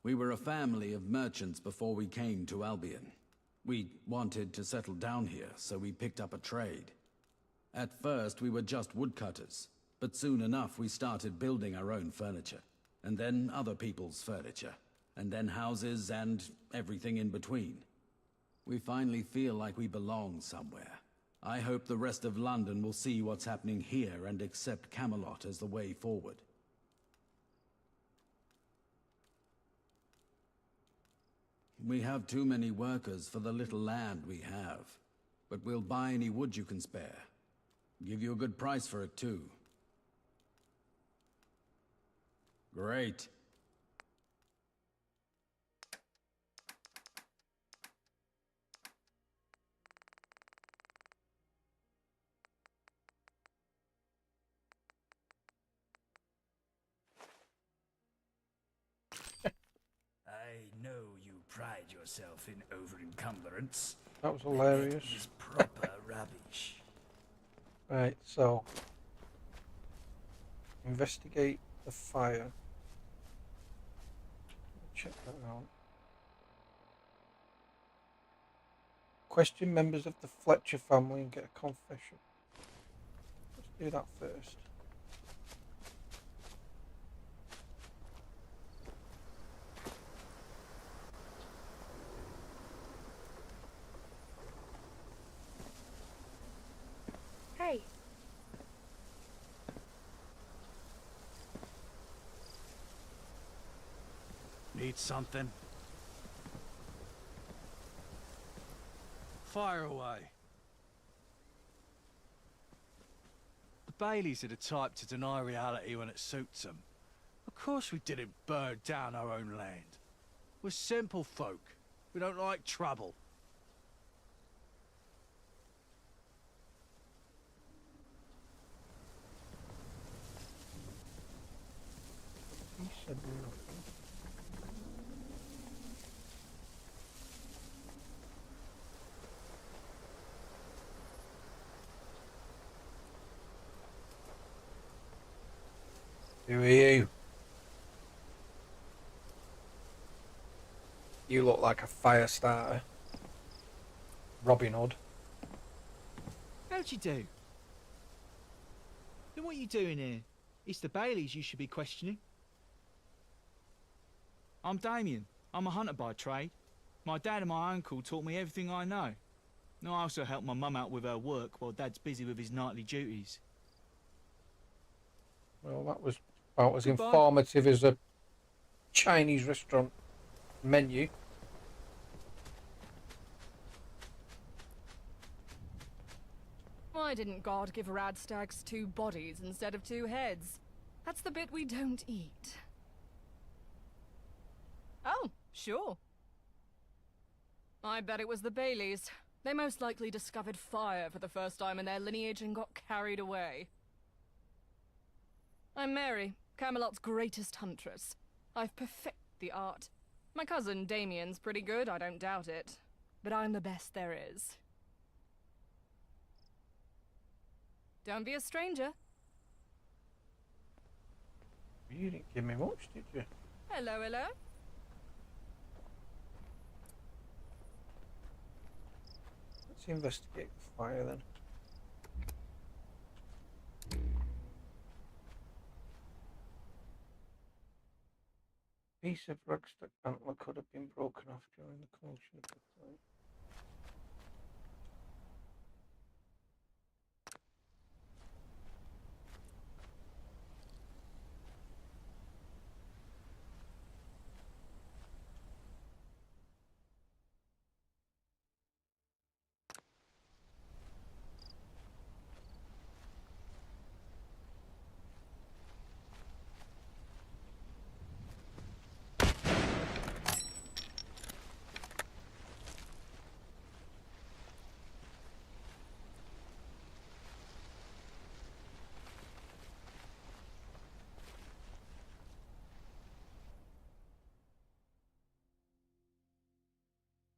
We were a family of merchants before we came to Albion. We wanted to settle down here, so we picked up a trade. At first, we were just woodcutters, but soon enough we started building our own furniture, and then other people's furniture, and then houses and everything in between. We finally feel like we belong somewhere. I hope the rest of London will see what's happening here and accept Camelot as the way forward. We have too many workers for the little land we have, but we'll buy any wood you can spare. Give you a good price for it, too. Great. I know you pride yourself in over-encumbrance. That was but hilarious. that is proper rubbish. Right, so investigate the fire. Check that out. Question members of the Fletcher family and get a confession. Let's do that first. Hey. Need something? Fire away. The Baileys are the type to deny reality when it suits them. Of course we didn't burn down our own land. We're simple folk. We don't like trouble. He said nothing. Who are you? You look like a fire starter. Robin Hood. How'd you do? Then what are you doing here? It's the Baileys you should be questioning. I'm Damien. I'm a hunter by trade. My dad and my uncle taught me everything I know. Now I also help my mum out with her work while Dad's busy with his nightly duties. Well, that was about as Goodbye. informative as a Chinese restaurant menu. Why didn't God give Radstags 2 bodies instead of 2 heads? That's the bit we don't eat. Oh, sure. I bet it was the Baileys. They most likely discovered fire for the first time in their lineage and got carried away. I'm Mary, Camelot's greatest huntress. I've perfected the art. My cousin Damien's pretty good, I don't doubt it. But I'm the best there is. Don't be a stranger. You didn't give me much, did you? Hello, hello. Let's investigate the fire then. Piece of rugstuck antler could have been broken off during the commotion of the fire.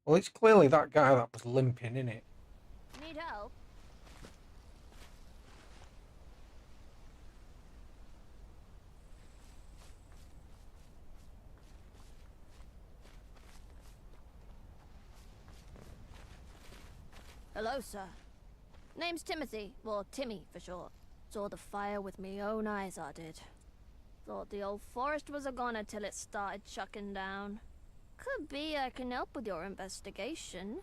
Well, it's clearly that guy that was limping, isn't it? Need help? Hello, sir. Name's Timothy, or Timmy for short. Saw the fire with me own eyes, I did. Thought the old forest was a goner till it started chucking down. Could be I can help with your investigation.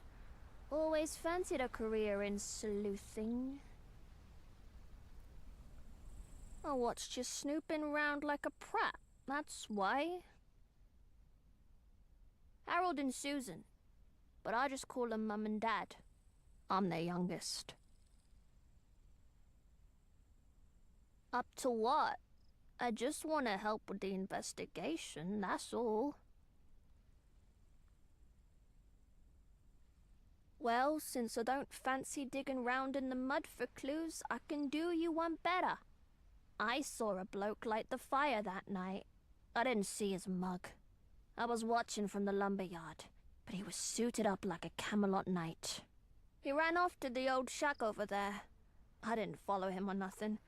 Always fancied a career in sleuthing. I watched you snooping round like a prat, that's why. Harold and Susan, but I just call them Mum and Dad. I'm their youngest. Up to what? I just want to help with the investigation, that's all. Well, since I don't fancy digging round in the mud for clues, I can do you one better. I saw a bloke light the fire that night. I didn't see his mug. I was watching from the lumberyard, but he was suited up like a Camelot knight. He ran off to the old shack over there. I didn't follow him or nothing.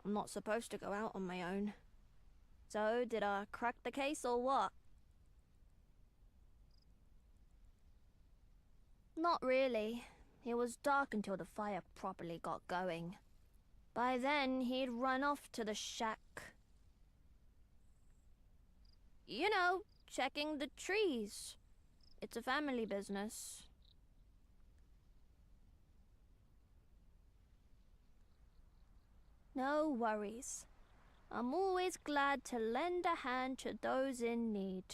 I'm not supposed to go out on my own. So, did I crack the case or what? Not really. It was dark until the fire properly got going. By then, he'd run off to the shack. You know, checking the trees. It's a family business. No worries. I'm always glad to lend a hand to those in need.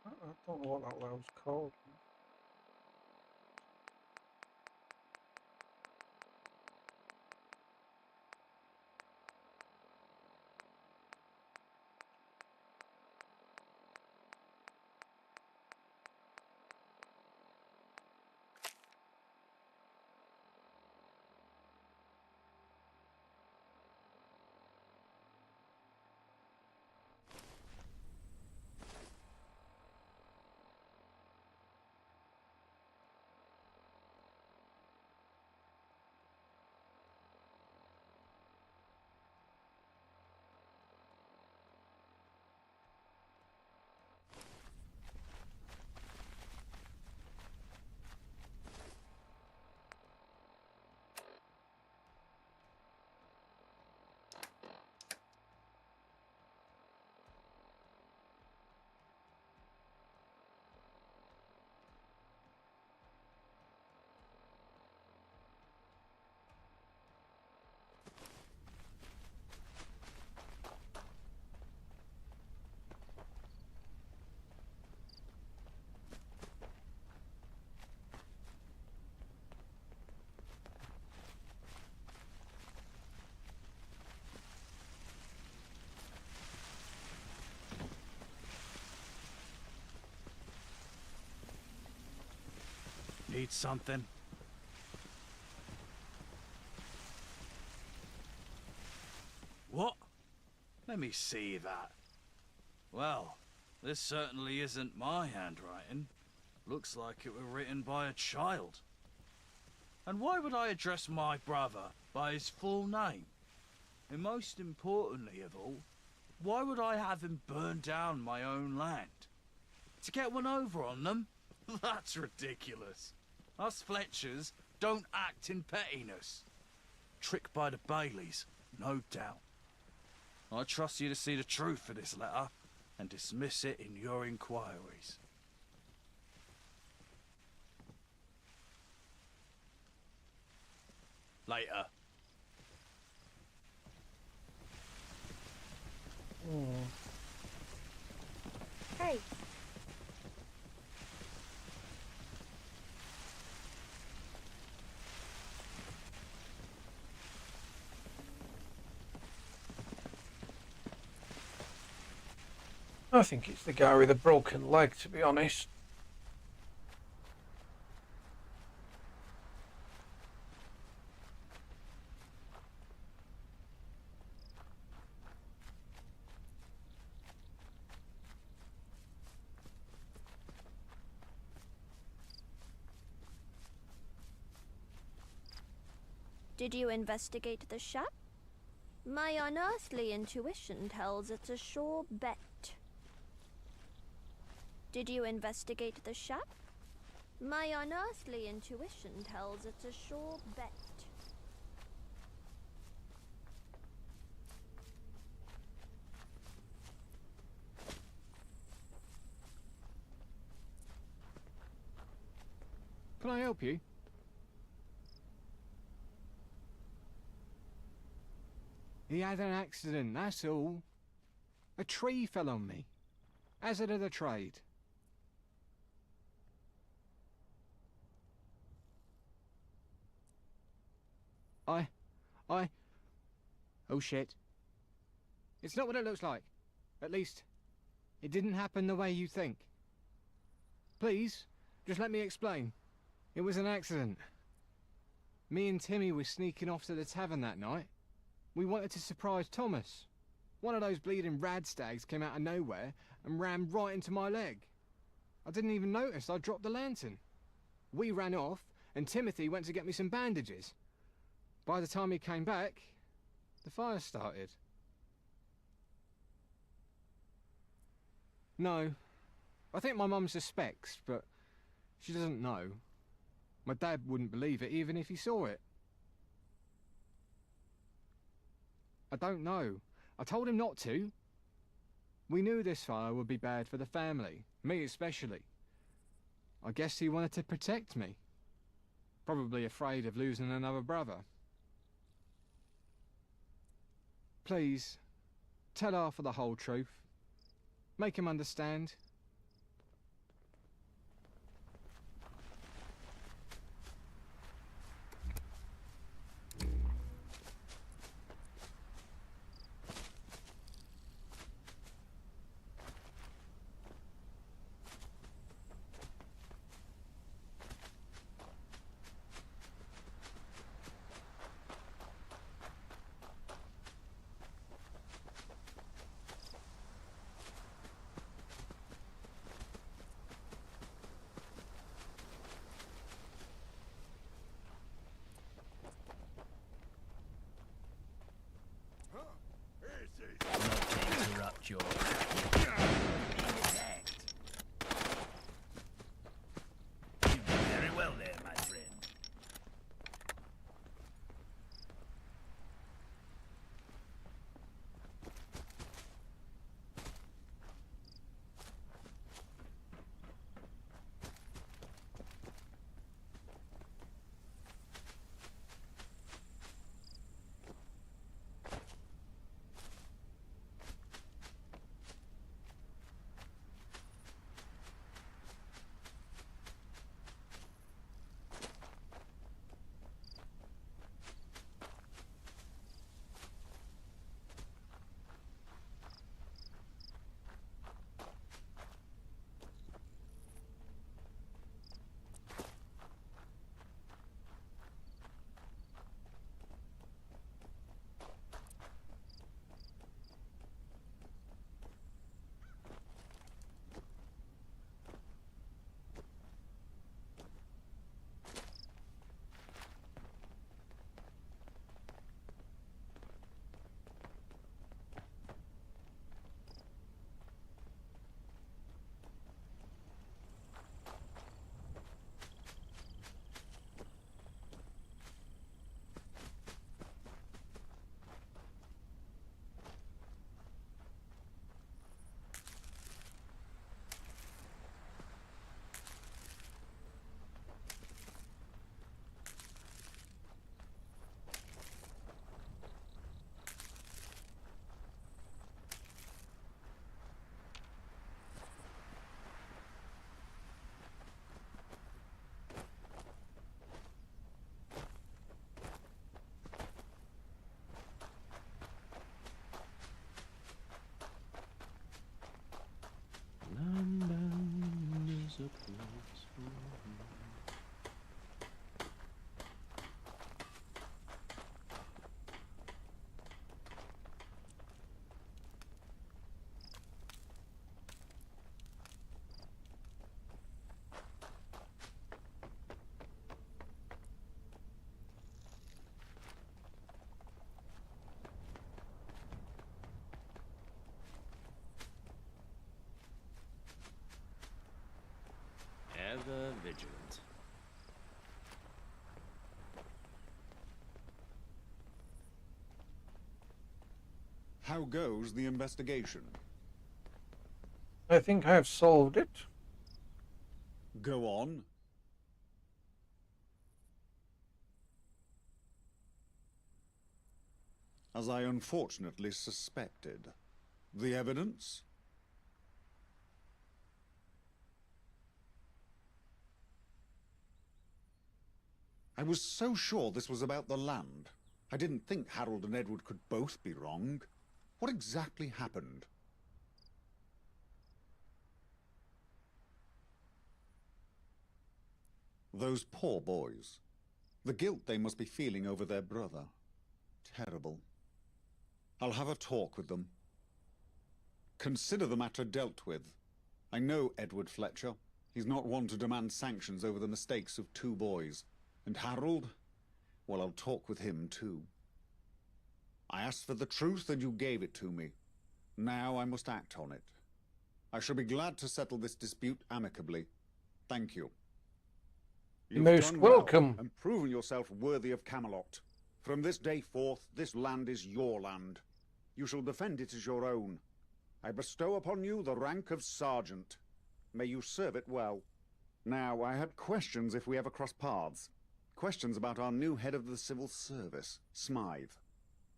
I don't know what that was called. Need something? What? Let me see that. Well, this certainly isn't my handwriting. Looks like it were written by a child. And why would I address my brother by his full name? And most importantly of all, why would I have him burn down my own land? To get one over on them? That's ridiculous. Us Fletchers don't act in pettiness. Tricked by the Baileys, no doubt. I trust you to see the truth of this letter and dismiss it in your inquiries. Later. Hey. I think it's the guy with a broken leg, to be honest. Did you investigate the shop? My unearthly intuition tells it's a sure bet. Did you investigate the shop? My unearthly intuition tells it's a sure bet. Can I help you? He had an accident, that's all. A tree fell on me. Hazard of the trade. Oh shit. It's not what it looks like. At least, it didn't happen the way you think. Please, just let me explain. It was an accident. Me and Timmy were sneaking off to the tavern that night. We wanted to surprise Thomas. One of those bleeding radstags came out of nowhere and rammed right into my leg. I didn't even notice I dropped the lantern. We ran off, and Timothy went to get me some bandages. By the time he came back, the fire started. No, I think my mum suspects, but she doesn't know. My dad wouldn't believe it even if he saw it. I don't know. I told him not to. We knew this fire would be bad for the family, me especially. I guess he wanted to protect me. Probably afraid of losing another brother. Please, tell Arthur the whole truth. Make him understand. place for you. Ever vigilant. How goes the investigation? I think I have solved it. Go on. As I unfortunately suspected. The evidence? I was so sure this was about the land. I didn't think Harold and Edward could both be wrong. What exactly happened? Those poor boys. The guilt they must be feeling over their brother. Terrible. I'll have a talk with them. Consider the matter dealt with. I know Edward Fletcher. He's not one to demand sanctions over the mistakes of two boys. And Harold? Well, I'll talk with him too. I asked for the truth and you gave it to me. Now I must act on it. I shall be glad to settle this dispute amicably. Thank you. You've Most done well welcome. and proven yourself worthy of Camelot. From this day forth, this land is your land. You shall defend it as your own. I bestow upon you the rank of sergeant. May you serve it well. Now, I had questions if we ever cross paths. Questions about our new head of the civil service, Smythe.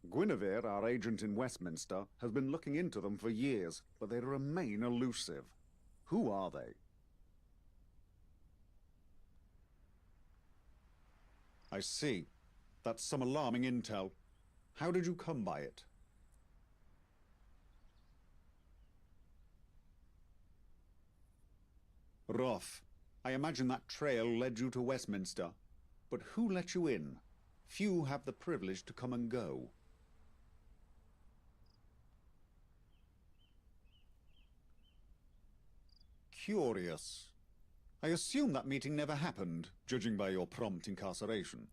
Guinevere, our agent in Westminster, has been looking into them for years, but they remain elusive. Who are they? I see. That's some alarming intel. How did you come by it? Rough. I imagine that trail led you to Westminster. But who let you in? Few have the privilege to come and go. Curious. I assume that meeting never happened, judging by your prompt incarceration.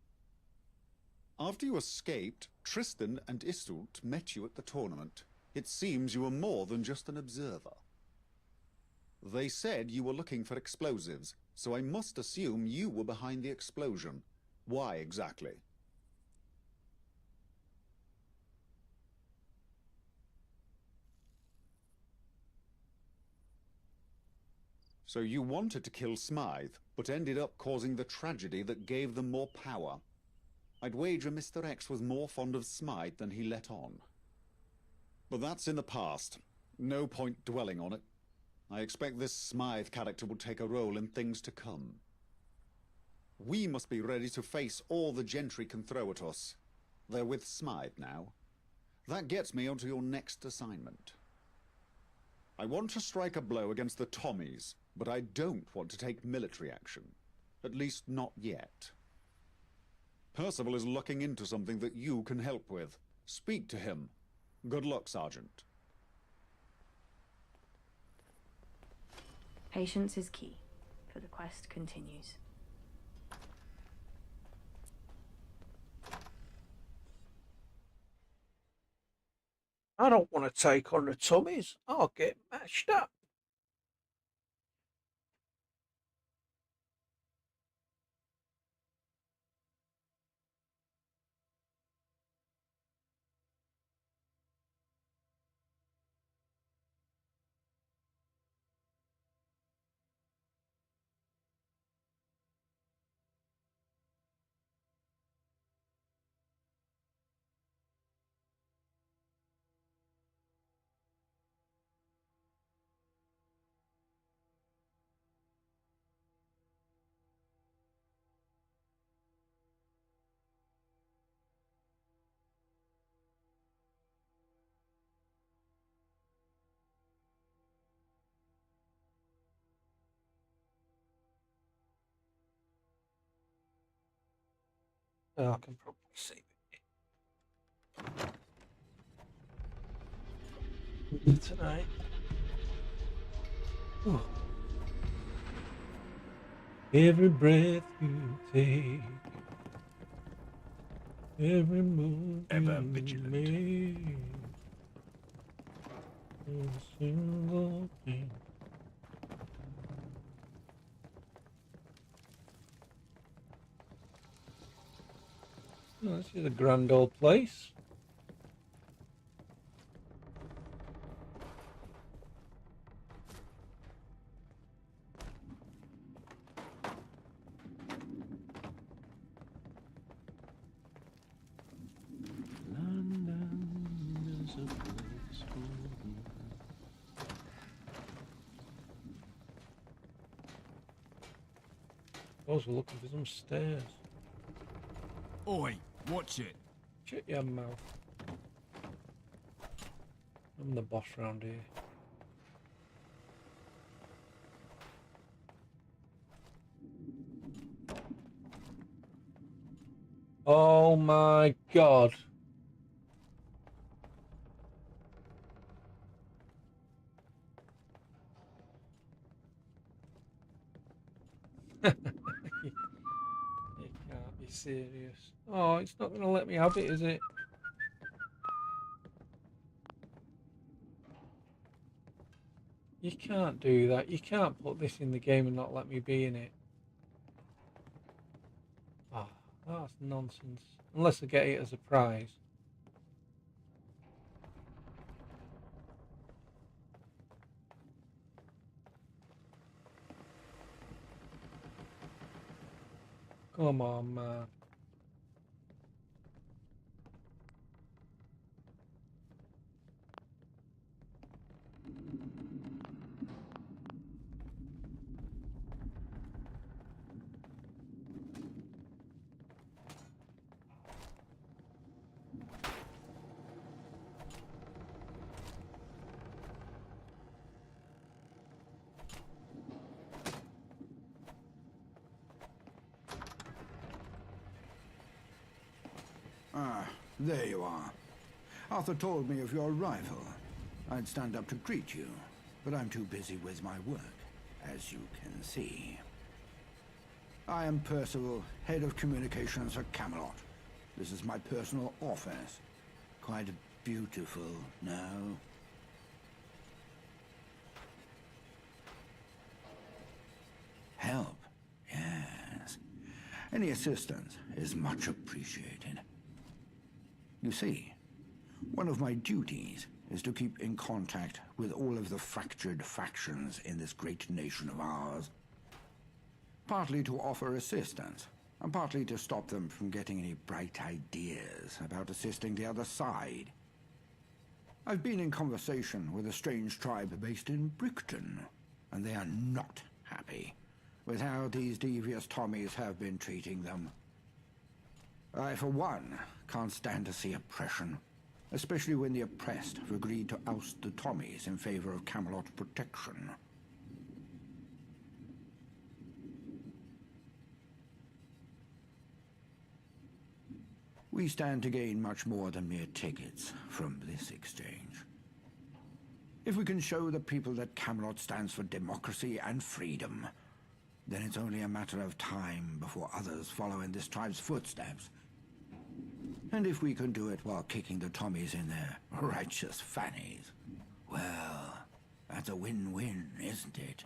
After you escaped, Tristan and Iseult met you at the tournament. It seems you were more than just an observer. They said you were looking for explosives, so I must assume you were behind the explosion. Why exactly? So you wanted to kill Smythe, but ended up causing the tragedy that gave them more power. I'd wager Mr. X was more fond of Smythe than he let on. But that's in the past. No point dwelling on it. I expect this Smythe character will take a role in things to come. We must be ready to face all the gentry can throw at us. They're with Smythe now. That gets me onto your next assignment. I want to strike a blow against the Tommies, but I don't want to take military action. At least not yet. Percival is looking into something that you can help with. Speak to him. Good luck, Sergeant. Patience is key, for the quest continues. I don't want to take on the Tommies. I'll get mashed up. Oh, I can probably save it tonight. Oh. Every breath you take, every move Ever you vigilant. make, every single thing. Oh, this is a grand old place. Suppose we're looking for some stairs. Oi, watch it. Shut your mouth. I'm the boss round here. Oh my god. You can't be serious. Oh, it's not going to let me have it, is it? You can't do that. You can't put this in the game and not let me be in it. Oh, that's nonsense. Unless I get it as a prize. Come on, man. Ah, there you are. Arthur told me of your arrival. I'd stand up to greet you, but I'm too busy with my work, as you can see. I am Percival, head of communications at Camelot. This is my personal office. Quite beautiful, no? Help, yes. Any assistance is much appreciated. You see, one of my duties is to keep in contact with all of the fractured factions in this great nation of ours. Partly to offer assistance, and partly to stop them from getting any bright ideas about assisting the other side. I've been in conversation with a strange tribe based in Brickton, and they are not happy with how these devious Tommies have been treating them. I, for one, can't stand to see oppression, especially when the oppressed have agreed to oust the Tommies in favor of Camelot protection. We stand to gain much more than mere tickets from this exchange. If we can show the people that Camelot stands for democracy and freedom, then it's only a matter of time before others follow in this tribe's footsteps. And if we can do it while kicking the Tommies in their righteous fannies, well, that's a win-win, isn't it?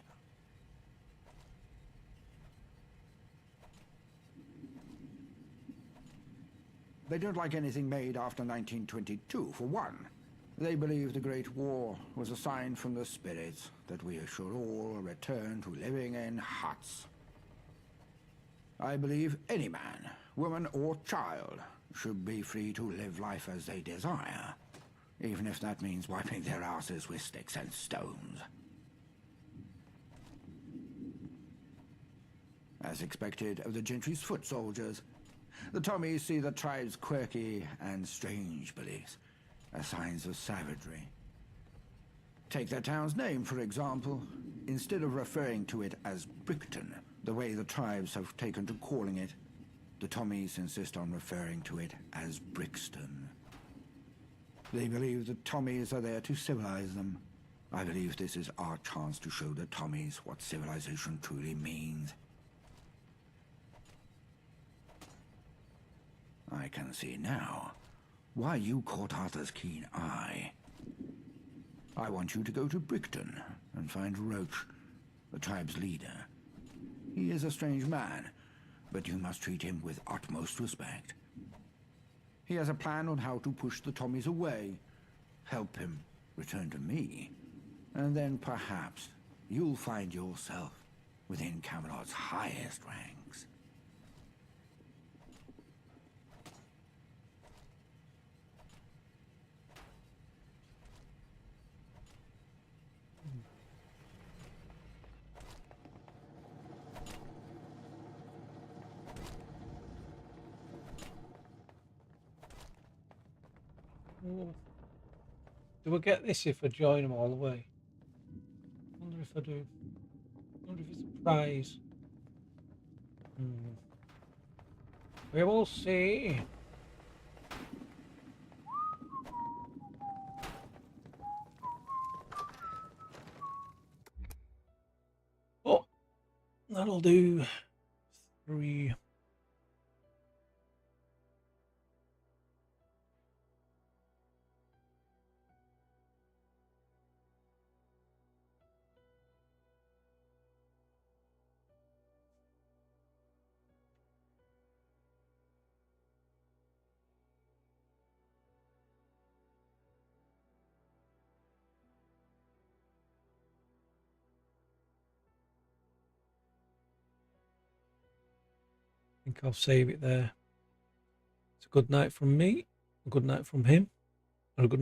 They don't like anything made after 1922, for one. They believe the Great War was a sign from the spirits that we should all return to living in huts. I believe any man, woman or child should be free to live life as they desire, even if that means wiping their asses with sticks and stones. As expected of the gentry's foot soldiers, the Tommies see the tribe's quirky and strange beliefs as signs of savagery. Take their town's name, for example. Instead of referring to it as Brickton, the way the tribes have taken to calling it, The Tommies insist on referring to it as Brixton. They believe the Tommies are there to civilize them. I believe this is our chance to show the Tommies what civilization truly means. I can see now why you caught Arthur's keen eye. I want you to go to Brixton and find Roach, the tribe's leader. He is a strange man, but you must treat him with utmost respect. He has a plan on how to push the Tommies away. Help him return to me, and then perhaps you'll find yourself within Camelot's highest ranks. Do I get this if I join them all the way? I wonder if I do. I wonder if it's a prize. We will see. Oh, that'll do. 3. I think I'll save it there. It's a good night from me, a good night from him, and a good night.